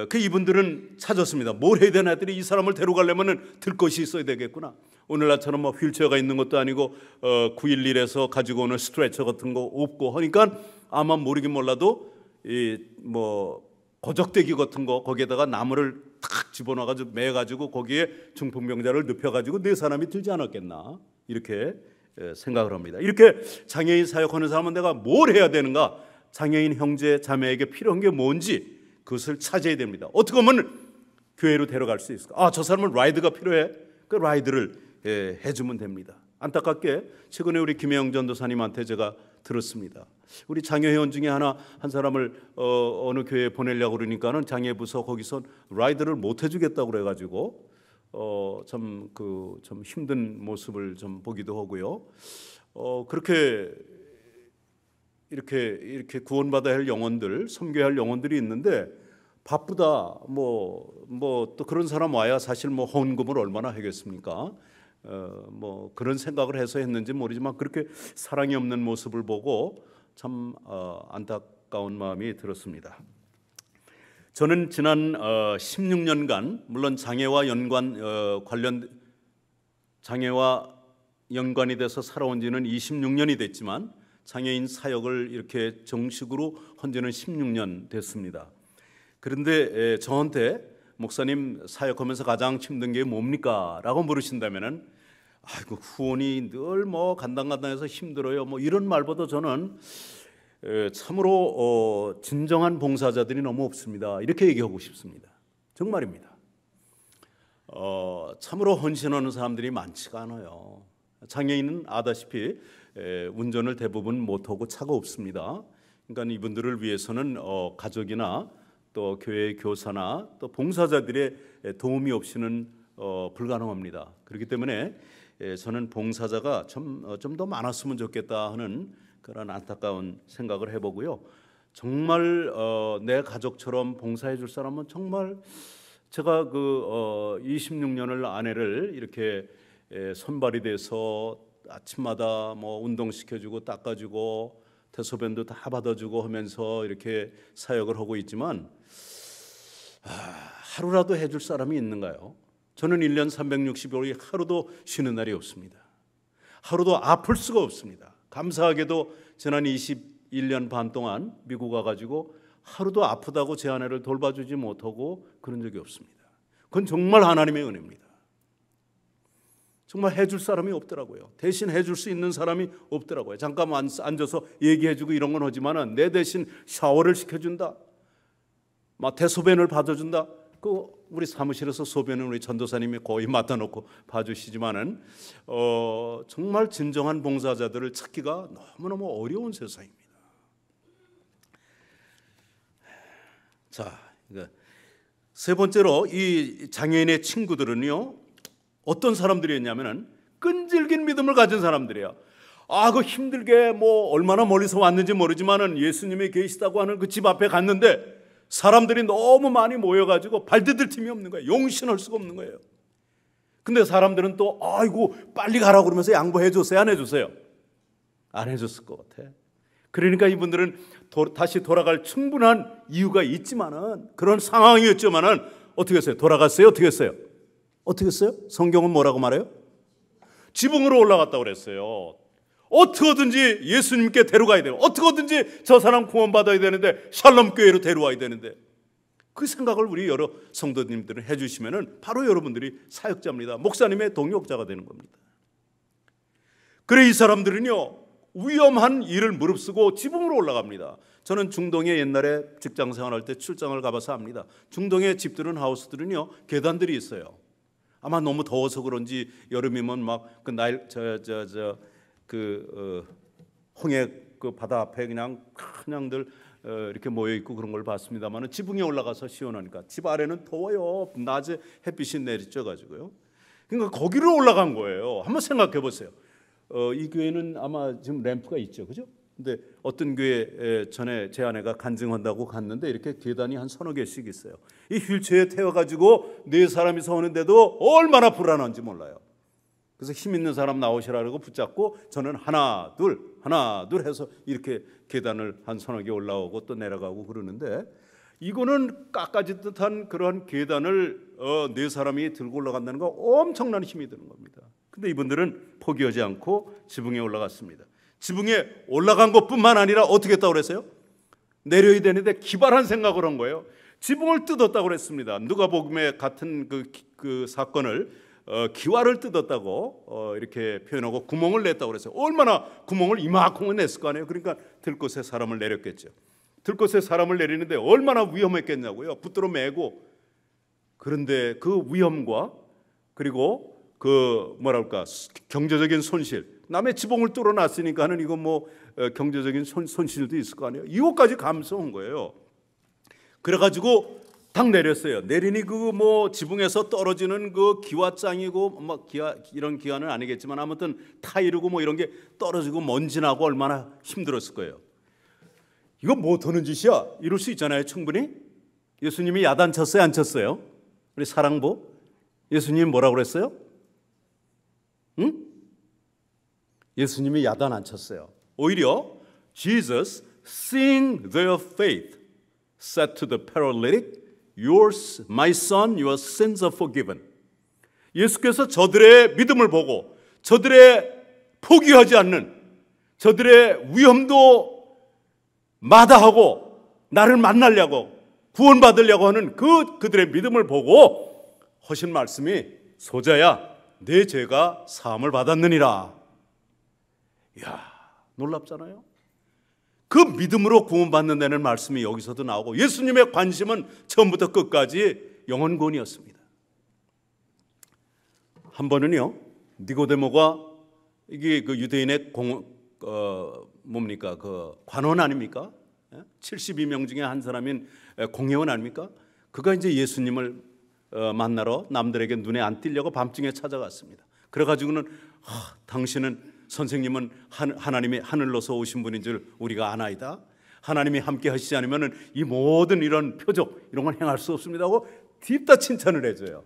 그 이분들은 찾았습니다. 뭘 해야 되나 했더니 이 사람을 데려가려면 들 것이 있어야 되겠구나. 오늘날처럼 뭐 휠체어가 있는 것도 아니고 911에서 가지고 오는 스트레처 같은 거 없고 하니까 아마 모르긴 몰라도 이 뭐 거적대기 같은 거 거기에다가 나무를 탁 집어넣어가지고 매가지고 거기에 중풍병자를 눕혀가지고 네 사람이 들지 않았겠나 이렇게 생각을 합니다. 이렇게 장애인 사역하는 사람은 내가 뭘 해야 되는가? 장애인 형제 자매에게 필요한 게 뭔지 그것을 찾아야 됩니다. 어떻게 하면 교회로 데려갈 수 있을까? 저 사람은 라이드가 필요해. 그 라이드를 해주면 됩니다. 안타깝게 최근에 우리 김혜영 전도사님한테 제가 들었습니다. 우리 장애회원 중에 한 사람을 어느 교회에 보내려고 그러니까는 장애부서 거기서 라이드를 못 해주겠다고 그래가지고 참 힘든 모습을 좀 보기도 하고요. 그렇게 이렇게 구원받아야 할 영혼들, 섬겨야 할 영혼들이 있는데 바쁘다. 뭐 또 그런 사람 와야 사실 뭐 헌금을 얼마나 하겠습니까? 뭐 그런 생각을 해서 했는지 모르지만 그렇게 사랑이 없는 모습을 보고 참 안타까운 마음이 들었습니다. 저는 지난 16년간 물론 장애와 연관이 돼서 살아온 지는 26년이 됐지만 장애인 사역을 이렇게 정식으로 한 지는 16년 됐습니다. 그런데 저한테 목사님 사역하면서 가장 힘든 게 뭡니까? 라고 물으신다면은 아이고 후원이 늘 뭐 간당간당해서 힘들어요. 뭐 이런 말보다 저는 참으로 진정한 봉사자들이 너무 없습니다. 이렇게 얘기하고 싶습니다. 정말입니다. 참으로 헌신하는 사람들이 많지가 않아요. 장애인은 아다시피 운전을 대부분 못하고 차가 없습니다. 그러니까 이분들을 위해서는 가족이나 또 교회 교사나 또 봉사자들의 도움이 없이는 불가능합니다. 그렇기 때문에 저는 봉사자가 좀 더 많았으면 좋겠다 하는 그런 안타까운 생각을 해보고요. 정말 내 가족처럼 봉사해 줄 사람은 정말 제가 26년을 아내를 이렇게 손발이 돼서 아침마다 뭐 운동시켜주고 닦아주고 대소변도 다 받아주고 하면서 이렇게 사역을 하고 있지만 하루라도 해줄 사람이 있는가요? 저는 1년 365일 하루도 쉬는 날이 없습니다. 하루도 아플 수가 없습니다. 감사하게도 지난 21년 반 동안 미국 와가지고 하루도 아프다고 제 아내를 돌봐주지 못하고 그런 적이 없습니다. 그건 정말 하나님의 은혜입니다. 정말 해줄 사람이 없더라고요. 대신 해줄 수 있는 사람이 없더라고요. 잠깐만 앉아서 얘기해주고 이런 건 하지만은 내 대신 샤워를 시켜준다, 막 대소변을 받아준다, 우리 사무실에서 소변은 우리 전도사님이 거의 맡아놓고 봐주시지만은 정말 진정한 봉사자들을 찾기가 너무너무 어려운 세상입니다. 자, 세 번째로 이 장애인의 친구들은요, 어떤 사람들이었냐면은 끈질긴 믿음을 가진 사람들이에요. 그 힘들게 얼마나 멀리서 왔는지 모르지만은 예수님이 계시다고 하는 그 집 앞에 갔는데 사람들이 너무 많이 모여가지고 발디딜 틈이 없는 거예요. 용신할 수가 없는 거예요. 근데 사람들은 또 아이고 빨리 가라고 그러면서 양보해 줬어요? 안 해줬어요? 안 해줬을 것 같아. 그러니까 이분들은 다시 돌아갈 충분한 이유가 있지만은, 그런 상황이었지만은 어떻게 했어요? 돌아갔어요? 어떻게 했어요? 어떻게 했어요? 성경은 뭐라고 말해요? 지붕으로 올라갔다고 그랬어요. 어떻게든지 예수님께 데려가야 돼요. 어떻게든지 저 사람 구원받아야 되는데, 샬롬 교회로 데려와야 되는데, 그 생각을 우리 여러 성도님들은 해주시면은 바로 여러분들이 사역자입니다. 목사님의 동역자가 되는 겁니다. 그래 이 사람들은요, 위험한 일을 무릅쓰고 지붕으로 올라갑니다. 저는 중동에 옛날에 직장 생활할 때 출장을 가봐서 압니다. 중동의 집들은, 하우스들은요, 계단들이 있어요. 아마 너무 더워서 그런지 여름이면 막 홍해 그 바다 앞에 그냥들 이렇게 모여 있고 그런 걸 봤습니다만, 지붕에 올라가서 시원하니까 집 아래는 더워요. 낮에 햇빛이 내리쬐 가지고요. 그러니까 거기로 올라간 거예요. 한번 생각해 보세요. 이 교회는 아마 지금 램프가 있죠, 그죠? 근데 어떤 교회 전에 제 아내가 간증한다고 갔는데 이렇게 계단이 한 서너 개씩 있어요. 이 휠체어에 태워가지고 네 사람이서 오는데도 얼마나 불안한지 몰라요. 그래서 힘 있는 사람 나오시라고 붙잡고 저는 하나 둘 해서 이렇게 계단을 한 서너 개 올라오고 또 내려가고 그러는데, 이거는 깎아진 듯한 그러한 계단을 네 사람이 들고 올라간다는 거 엄청난 힘이 드는 겁니다. 근데 이분들은 포기하지 않고 지붕에 올라갔습니다. 지붕에 올라간 것뿐만 아니라 어떻게 했다고 그랬어요? 내려야 되는데 기발한 생각을 한 거예요. 지붕을 뜯었다고 그랬습니다. 누가복음에 같은 그 사건을 기와를 뜯었다고 이렇게 표현하고 구멍을 냈다고 그랬어요. 얼마나 구멍을 이만큼은 냈을 거 아니에요. 그러니까 들것에 사람을 내렸겠죠. 들것에 사람을 내리는데 얼마나 위험했겠냐고요. 붙들어 매고. 그런데 그 위험과 그리고 경제적인 손실, 남의 지붕을 뚫어놨으니까는 이거 경제적인 손실도 있을 거 아니에요. 이것까지 감수한 거예요. 그래가지고 딱 내렸어요. 내리니 지붕에서 떨어지는 그 기와장이고 이런 기와는 아니겠지만 아무튼 타이르고 이런 게 떨어지고 먼지 나고 얼마나 힘들었을 거예요. 이거 뭐 하는 짓이야? 이럴 수 있잖아요, 충분히. 예수님이 야단 쳤어요, 안 쳤어요? 우리 사랑부 예수님 뭐라고 그랬어요? 응? 예수님이 야단 안 쳤어요. 오히려 Jesus, seeing their faith, said to the paralytic, my son, your sins are forgiven. 예수께서 저들의 믿음을 보고 저들의 포기하지 않는, 저들의 위험도 마다하고 나를 만나려고 구원받으려고 하는 그들의 믿음을 보고 하신 말씀이, 소자야 내 죄가 사함을 받았느니라. 이야, 놀랍잖아요. 그 믿음으로 구원받는다는 말씀이 여기서도 나오고, 예수님의 관심은 처음부터 끝까지 영혼구원이었습니다. 한 번은요, 니고데모가, 이게 그 유대인의 관원 아닙니까? 72명 중에 한 사람인 공회원 아닙니까? 그가 이제 예수님을 만나러 남들에게 눈에 안 띄려고 밤중에 찾아갔습니다. 그래가지고는 당신은, 선생님은 하나님이 하늘로서 오신 분인 줄 우리가 아나이다. 하나님이 함께 하시지 않으면 이 모든 이런 표적 이런 건 행할 수 없습니다 하고 딥다 칭찬을 해줘요.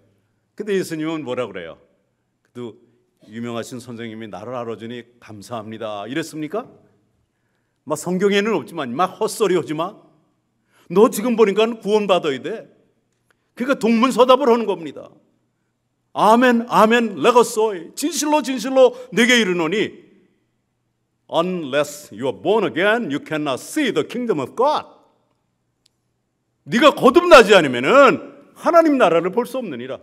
근데 예수님은 뭐라 그래요? 또 유명하신 선생님이 나를 알아주니 감사합니다 이랬습니까? 막 성경에는 없지만 막 헛소리 하지 마. 너 지금 보니까 구원받아야 돼. 그러니까 동문서답을 하는 겁니다. 아멘 아멘 레거소이, 진실로 진실로 내게 이르노니 unless you are born again you cannot see the kingdom of God. 네가 거듭나지 않으면은 하나님 나라를 볼 수 없느니라.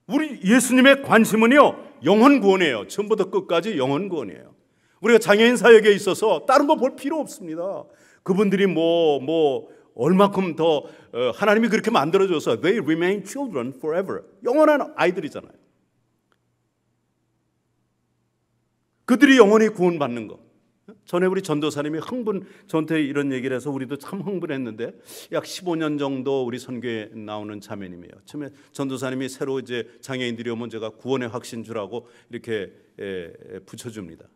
우리 예수님의 관심은요, 영혼 구원이에요. 처음부터 끝까지 영혼 구원이에요. 우리가 장애인 사역에 있어서 다른 거 볼 필요 없습니다. 그분들이 얼마큼 더 하나님이 그렇게 만들어줘서 they remain children forever. 영원한 아이들이잖아요. 그들이 영원히 구원받는 거. 전에 우리 전도사님이 저한테 이런 얘기를 해서 우리도 참 흥분했는데 약 15년 정도 우리 선교에 나오는 자매님이에요. 처음에 전도사님이 새로 이제 장애인들이 오면 제가 구원의 확신주라고 이렇게 붙여줍니다.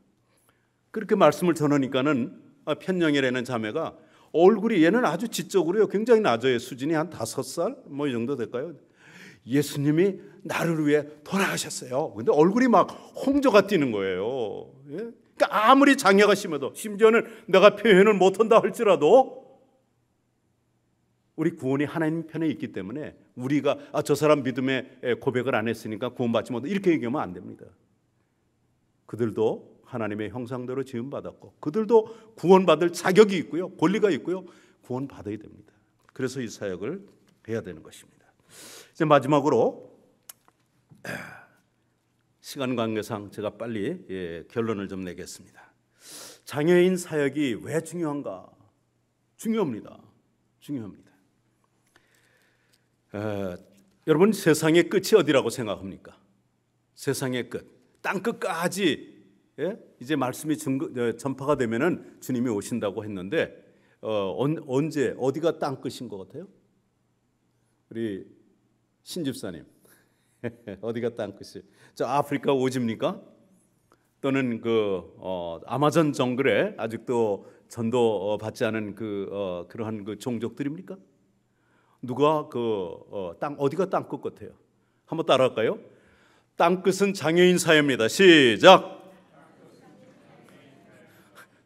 그렇게 말씀을 전하니까는 편영이라는 자매가 얼굴이 얘는 아주 지적으로요 굉장히 낮아요. 수준이 한 5살 뭐 이 정도 될까요? 예수님이 나를 위해 돌아가셨어요. 근데 얼굴이 막 홍조가 뛰는 거예요. 예? 그러니까 아무리 장애가 심해도 심지어는 내가 표현을 못한다 할지라도 우리 구원이 하나님 편에 있기 때문에 우리가 저 사람 믿음의 고백을 안 했으니까 구원받지 못한다 이렇게 얘기하면 안 됩니다. 그들도 하나님의 형상대로 지음받았고 그들도 구원받을 자격이 있고요. 권리가 있고요. 구원받아야 됩니다. 그래서 이 사역을 해야 되는 것입니다. 이제 마지막으로 시간 관계상 제가 빨리 결론을 좀 내겠습니다. 장애인 사역이 왜 중요한가? 중요합니다. 여러분 세상의 끝이 어디라고 생각합니까? 세상의 끝, 땅 끝까지 이제 말씀이 전파가 되면은 주님이 오신다고 했는데 언제 어디가 땅 끝인 것 같아요? 우리 신집사님 어디가 땅 끝이? 저 아프리카 오집니까? 또는 아마존 정글에 아직도 전도 받지 않은 그러한 종족들입니까? 누가 땅 어디가 땅 끝 같아요? 한번 따라할까요? 땅 끝은 장애인 사회입니다. 시작.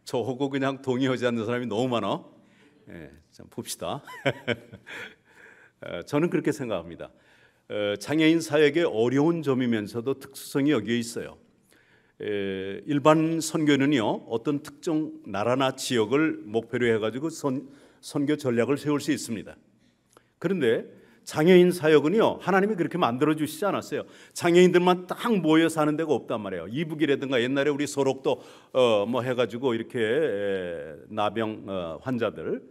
저하고 그냥 동의하지 않는 사람이 너무 많아. 좀 봅시다. 저는 그렇게 생각합니다. 장애인 사역의 어려운 점이면서도 특수성이 여기에 있어요. 일반 선교는요 어떤 특정 나라나 지역을 목표로 해가지고 선교 전략을 세울 수 있습니다. 그런데 장애인 사역은요 하나님이 그렇게 만들어 주시지 않았어요. 장애인들만 딱 모여 사는 데가 없단 말이에요. 이북이라든가 옛날에 우리 소록도 뭐 해가지고 이렇게 나병 환자들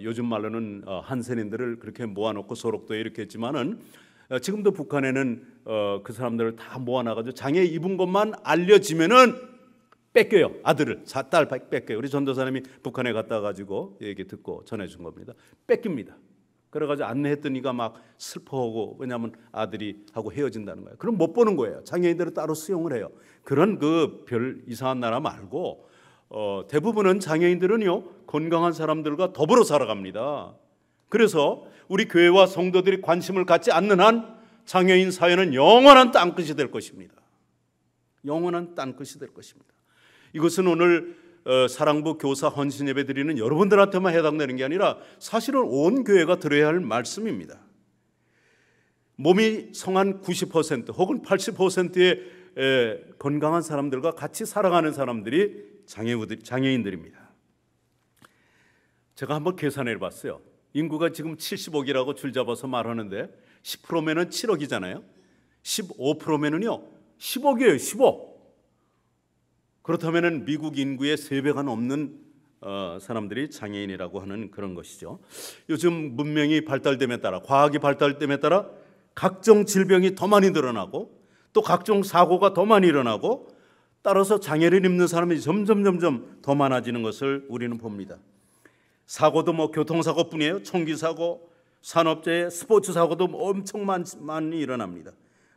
요즘 말로는 한센인들을 그렇게 모아놓고 소록도에 이렇게 했지만은 지금도 북한에는 그 사람들을 다 모아놔가지고 장애 입은 것만 알려지면은 뺏겨요. 아들을 딸 뺏겨요. 우리 전도사님이 북한에 갔다 가지고 얘기 듣고 전해준 겁니다. 뺏깁니다. 그래가지고 안내했더니가 막 슬퍼하고 왜냐하면 아들이 하고 헤어진다는 거예요. 그럼 못 보는 거예요. 장애인들을 따로 수용을 해요. 그런 별 이상한 나라 말고 대부분은 장애인들은요 건강한 사람들과 더불어 살아갑니다. 그래서 우리 교회와 성도들이 관심을 갖지 않는 한 장애인 사회는 영원한 땅끝이 될 것입니다. 영원한 땅끝이 될 것입니다. 이것은 오늘 사랑부 교사 헌신 예배 드리는 여러분들한테만 해당되는 게 아니라 사실은 온 교회가 들어야 할 말씀입니다. 몸이 성한 90% 혹은 80%의 건강한 사람들과 같이 살아가는 사람들이 장애인들입니다. 제가 한번 계산해 봤어요. 인구가 지금 70억이라고 줄잡아서 말하는데 10%면은 7억이잖아요. 15%면은요 10억이에요. 10억. 그렇다면은 미국 인구의 3배가 넘는 사람들이 장애인이라고 하는 그런 것이죠. 요즘 문명이 발달됨에 따라 과학이 발달됨에 따라 각종 질병이 더 많이 늘어나고 또 각종 사고가 더 많이 일어나고 따라서 장애를 입는 사람이 점점 더 많아지는 것을 우리는 봅니다. 사고도 뭐 교통사고뿐이에요. 총기사고, 산업재해, 스포츠사고도 엄청 많이 일어납니다.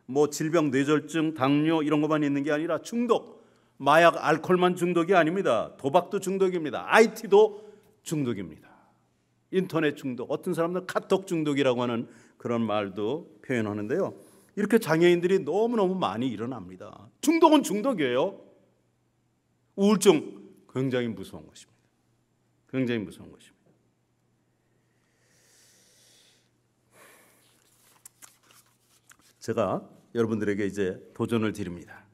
뭐 질병, 뇌졸중, 당뇨 이런 것만 있는 게 아니라 중독, 마약, 알코올만 중독이 아닙니다. 도박도 중독입니다. IT도 중독입니다. 인터넷 중독, 어떤 사람들은 카톡 중독이라고 하는 그런 말도 표현하는데요. 이렇게 장애인들이 너무너무 많이 일어납니다. 중독은 중독이에요. 우울증 굉장히 무서운 것입니다. 굉장히 무서운 것입니다. 제가 여러분들에게 이제 도전을 드립니다.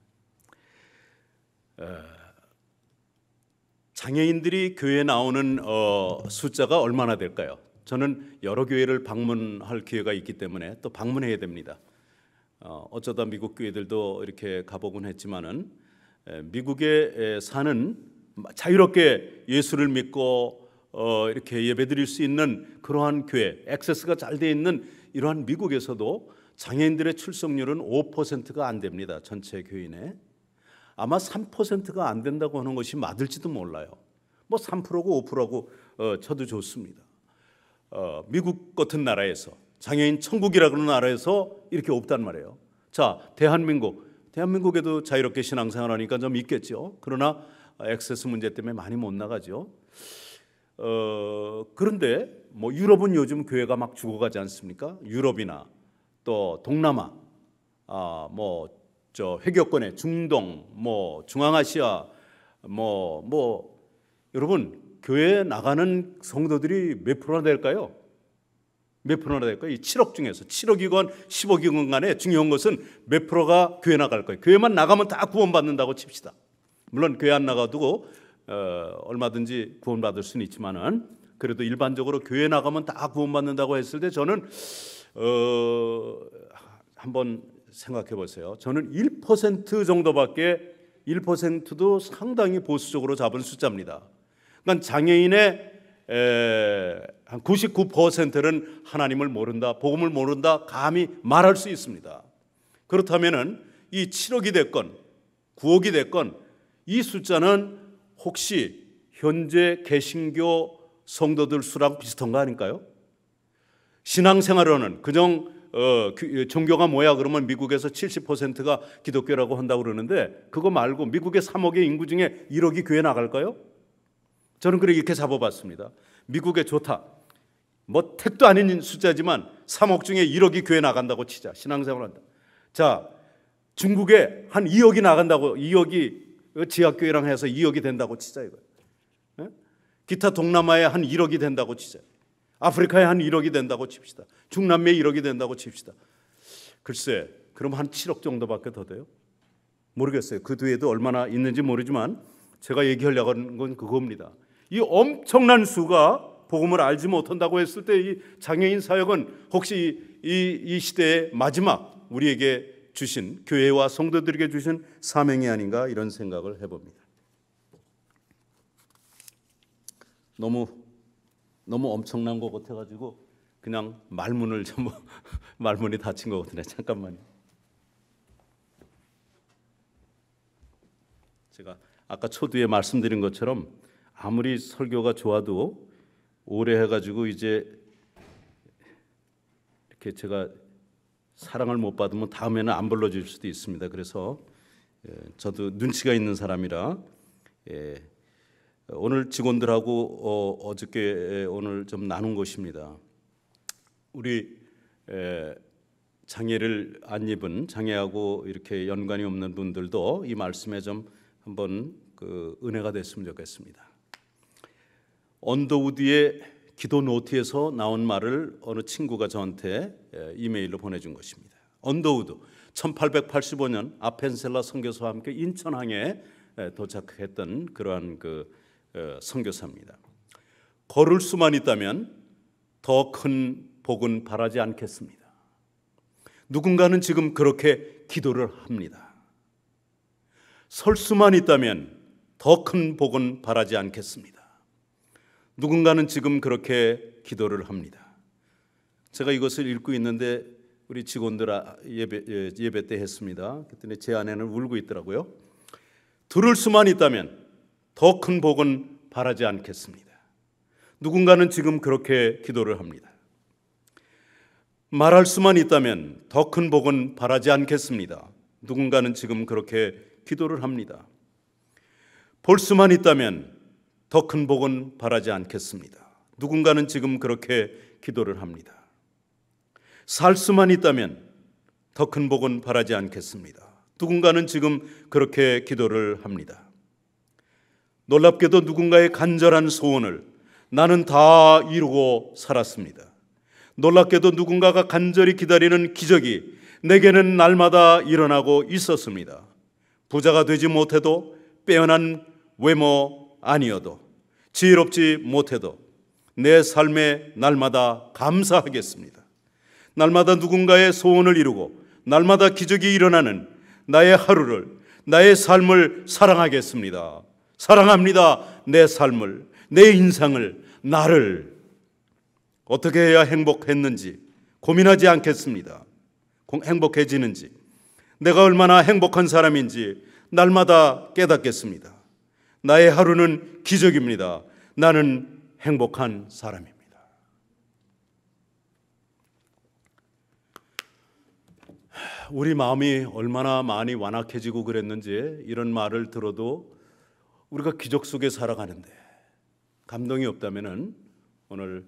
장애인들이 교회에 나오는 숫자가 얼마나 될까요? 저는 여러 교회를 방문할 기회가 있기 때문에 또 방문해야 됩니다. 어쩌다 미국 교회들도 이렇게 가보곤 했지만은 미국에 사는 자유롭게 예수를 믿고 이렇게 예배드릴 수 있는 그러한 교회, 액세스가 잘 돼 있는 이러한 미국에서도 장애인들의 출석률은 5%가 안 됩니다. 전체 교인에. 아마 3%가 안 된다고 하는 것이 맞을지도 몰라요. 뭐 3%고 5%고 쳐도 좋습니다. 미국 같은 나라에서, 장애인 천국이라 그러는 나라에서 이렇게 없단 말이에요. 자, 대한민국에도 자유롭게 신앙생활하니까 좀 있겠죠. 그러나 액세스 문제 때문에 많이 못 나가죠. 그런데 뭐 유럽은 요즘 교회가 막 죽어가지 않습니까? 유럽이나 또 동남아, 회교권의 중동, 중앙아시아, 여러분 교회에 나가는 성도들이 몇 프로나 될까요? 몇 프로나 될까요? 이 7억 중에서 7억이건 10억이건 간에 중요한 것은 몇 프로가 교회 나갈 거예요. 교회만 나가면 다 구원받는다고 칩시다. 물론 교회 안 나가도 얼마든지 구원받을 수는 있지만은 그래도 일반적으로 교회 나가면 다 구원받는다고 했을 때 저는 한번 생각해 보세요. 저는 1% 정도밖에 1%도 상당히 보수적으로 잡은 숫자입니다. 그러니까 장애인의 한 99%는 하나님을 모른다, 복음을 모른다 감히 말할 수 있습니다. 그렇다면은 이 7억이 됐건 9억이 됐건 이 숫자는 혹시 현재 개신교 성도들 수랑 비슷한 거 아닐까요? 신앙생활로는 그냥 종교가 뭐야 그러면 미국에서 70%가 기독교라고 한다고 그러는데 그거 말고 미국의 3억의 인구 중에 1억이 교회 나갈까요? 저는 이렇게 잡아봤습니다. 미국에 좋다. 뭐 택도 아닌 숫자지만 3억 중에 1억이 교회 나간다고 치자. 신앙생활한다. 자, 중국에 한 2억이 나간다고, 2억이 지하교회랑 해서 2억이 된다고 치자 이거. 기타 동남아에 한 1억이 된다고 치자. 아프리카에 한 1억이 된다고 칩시다. 중남미에 1억이 된다고 칩시다. 글쎄, 그럼 한 7억 정도밖에 더 돼요? 모르겠어요. 그 뒤에도 얼마나 있는지 모르지만 제가 얘기하려고 하는 건 그겁니다. 이 엄청난 수가 복음을 알지 못한다고 했을 때 이 장애인 사역은 혹시 이 시대의 마지막 우리에게 주신, 교회와 성도들에게 주신 사명이 아닌가 이런 생각을 해봅니다. 너무 엄청난 것 같아가지고 그냥 말문이 닫힌 것 같은데 잠깐만요. 제가 아까 초두에 말씀드린 것처럼 아무리 설교가 좋아도 오래 해가지고 이제 이렇게 제가 사랑을 못 받으면 다음에는 안 불러줄 수도 있습니다. 그래서 저도 눈치가 있는 사람이라 오늘 직원들하고 어저께 오늘 좀 나눈 것입니다. 우리 장애를 안 입은, 장애하고 이렇게 연관이 없는 분들도 이 말씀에 좀 한번 은혜가 됐으면 좋겠습니다. 언더우드의 기도 노트에서 나온 말을 어느 친구가 저한테 이메일로 보내준 것입니다. 언더우드 1885년 아펜셀라 선교사와 함께 인천항에 도착했던 그러한 선교사입니다. 걸을 수만 있다면 더 큰 복은 바라지 않겠습니다. 누군가는 지금 그렇게 기도를 합니다. 설 수만 있다면 더 큰 복은 바라지 않겠습니다. 누군가는 지금 그렇게 기도를 합니다. 제가 이것을 읽고 있는데 우리 직원들 예배 때 했습니다. 그랬더니 제 아내는 울고 있더라고요. 들을 수만 있다면 더 큰 복은 바라지 않겠습니다. 누군가는 지금 그렇게 기도를 합니다. 말할 수만 있다면 더 큰 복은 바라지 않겠습니다. 누군가는 지금 그렇게 기도를 합니다. 볼 수만 있다면 더 큰 복은 바라지 않겠습니다. 누군가는 지금 그렇게 기도를 합니다. 살 수만 있다면 더 큰 복은 바라지 않겠습니다. 누군가는 지금 그렇게 기도를 합니다. 놀랍게도 누군가의 간절한 소원을 나는 다 이루고 살았습니다. 놀랍게도 누군가가 간절히 기다리는 기적이 내게는 날마다 일어나고 있었습니다. 부자가 되지 못해도, 빼어난 외모 아니어도, 지혜롭지 못해도 내 삶에 날마다 감사하겠습니다. 날마다 누군가의 소원을 이루고 날마다 기적이 일어나는 나의 하루를, 나의 삶을 사랑하겠습니다. 사랑합니다. 내 삶을, 내 인생을 나를 어떻게 해야 행복했는지 고민하지 않겠습니다. 행복해지는지, 내가 얼마나 행복한 사람인지 날마다 깨닫겠습니다. 나의 하루는 기적입니다. 나는 행복한 사람입니다. 우리 마음이 얼마나 많이 완악해지고 그랬는지 이런 말을 들어도 우리가 기적 속에 살아가는데 감동이 없다면은 오늘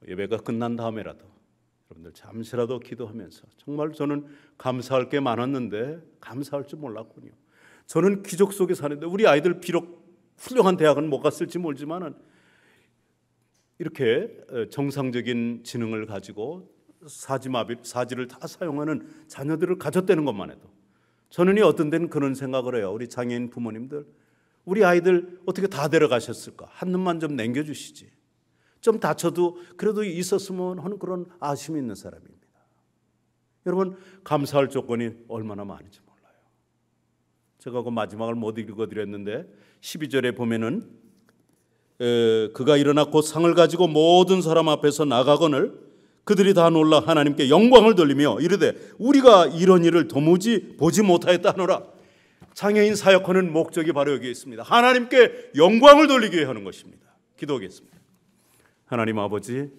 예배가 끝난 다음에라도 여러분들 잠시라도 기도하면서 정말 저는 감사할 게 많았는데 감사할 줄 몰랐군요. 저는 기적 속에 사는데 우리 아이들 비록 훌륭한 대학은 못 갔을지 모르지만은 이렇게 정상적인 지능을 가지고 사지를 다 사용하는 자녀들을 가졌다는 것만 해도 저는 어떤 데는 그런 생각을 해요. 우리 장애인 부모님들, 우리 아이들 어떻게 다 데려가셨을까? 한 놈만 좀 남겨주시지. 좀 다쳐도 그래도 있었으면 하는 그런 아쉬움이 있는 사람입니다. 여러분, 감사할 조건이 얼마나 많은지 몰라요. 제가 그 마지막을 못 읽어드렸는데 12절에 보면은 그가 일어나 곧 상을 가지고 모든 사람 앞에서 나가거늘 그들이 다 놀라 하나님께 영광을 돌리며 이르되 우리가 이런 일을 도무지 보지 못하였다 하노라. 장애인 사역하는 목적이 바로 여기에 있습니다. 하나님께 영광을 돌리기 위해 하는 것입니다. 기도하겠습니다. 하나님 아버지,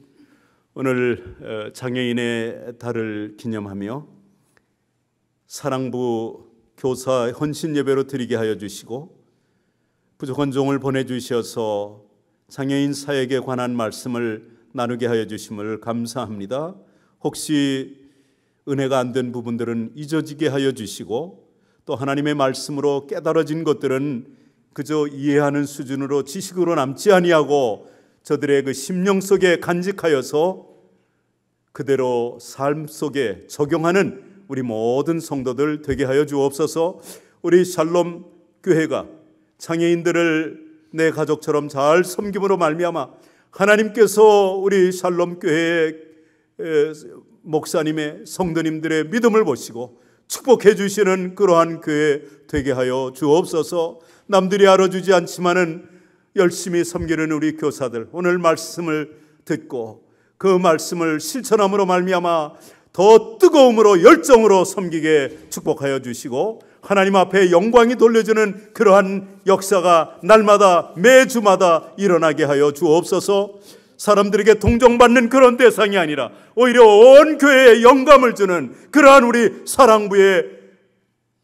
오늘 장애인의 달을 기념하며 사랑부 교사 헌신 예배로 드리게 하여 주시고 부족한 종을 보내주셔서 장애인 사역에 관한 말씀을 나누게 하여 주심을 감사합니다. 혹시 은혜가 안 된 부분들은 잊어지게 하여 주시고 또 하나님의 말씀으로 깨달아진 것들은 그저 이해하는 수준으로 지식으로 남지 아니하고 저들의 그 심령 속에 간직하여서 그대로 삶 속에 적용하는 우리 모든 성도들 되게 하여 주옵소서. 우리 샬롬 교회가 장애인들을 내 가족처럼 잘 섬김으로 말미암아 하나님께서 우리 샬롬 교회의 목사님의 성도님들의 믿음을 보시고 축복해 주시는 그러한 교회 되게 하여 주옵소서. 남들이 알아주지 않지만은 열심히 섬기는 우리 교사들, 오늘 말씀을 듣고 그 말씀을 실천함으로 말미암아 더 뜨거움으로 열정으로 섬기게 축복하여 주시고 하나님 앞에 영광이 돌려주는 그러한 역사가 날마다 매주마다 일어나게 하여 주옵소서. 사람들에게 동정받는 그런 대상이 아니라 오히려 온 교회에 영감을 주는 그러한 우리 사랑부의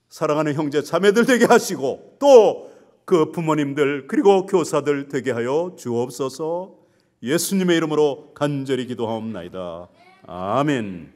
사랑하는 형제 자매들 되게 하시고 또 그 부모님들 그리고 교사들 되게 하여 주옵소서. 예수님의 이름으로 간절히 기도하옵나이다. 아멘.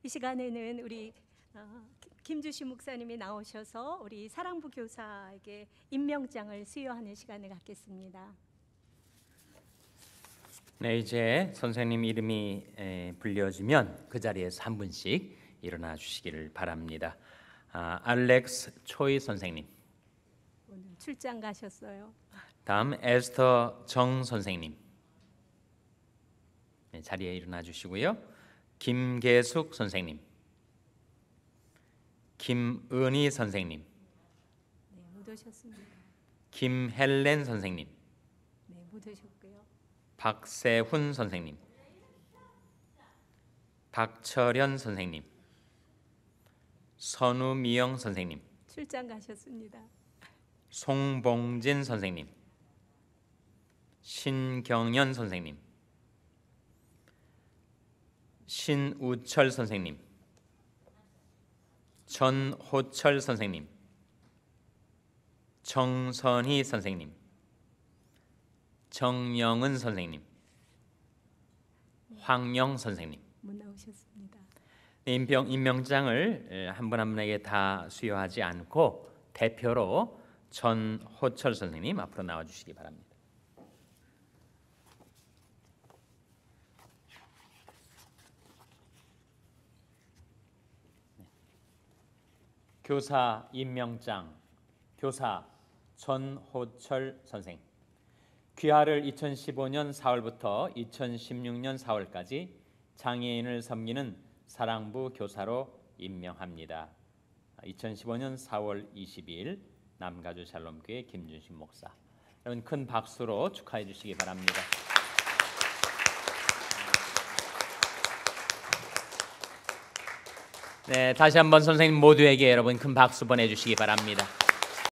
이 시간에는 우리 김주신 목사님이 나오셔서 우리 사랑부 교사에게 임명장을 수여하는 시간을 갖겠습니다. 네, 이제 선생님 이름이 불려지면 그 자리에서 한 분씩 일어나 주시기를 바랍니다. 알렉스 초이 선생님. 오늘 출장 가셨어요. 다음 에스터 정 선생님. 네, 자리에 일어나 주시고요. 김계숙 선생님. 김은희 선생님. 네, 못 오셨습니다. 김헬렌 선생님. 네, 못 오셨고요. 박세훈 선생님. 박철현 선생님. 선우미영 선생님. 출장 가셨습니다. 송봉진 선생님. 신경연 선생님. 신우철 선생님. 전호철 선생님. 정선희 선생님. 정영은 선생님. 황영 선생님. 못 나오셨습니다. 임명장을 한 분 한 분에게 다 수여하지 않고 대표로 전호철 선생님 앞으로 나와 주시기 바랍니다. 교사 임명장, 교사 전호철 선생. 귀하를 2015년 4월부터 2016년 4월까지 장애인을 섬기는 사랑부 교사로 임명합니다. 2015년 4월 22일 남가주 샬롬교회 김준신 목사. 여러분 큰 박수로 축하해 주시기 바랍니다. 네, 다시 한번 선생님 모두에게 여러분 큰 박수 보내주시기 바랍니다.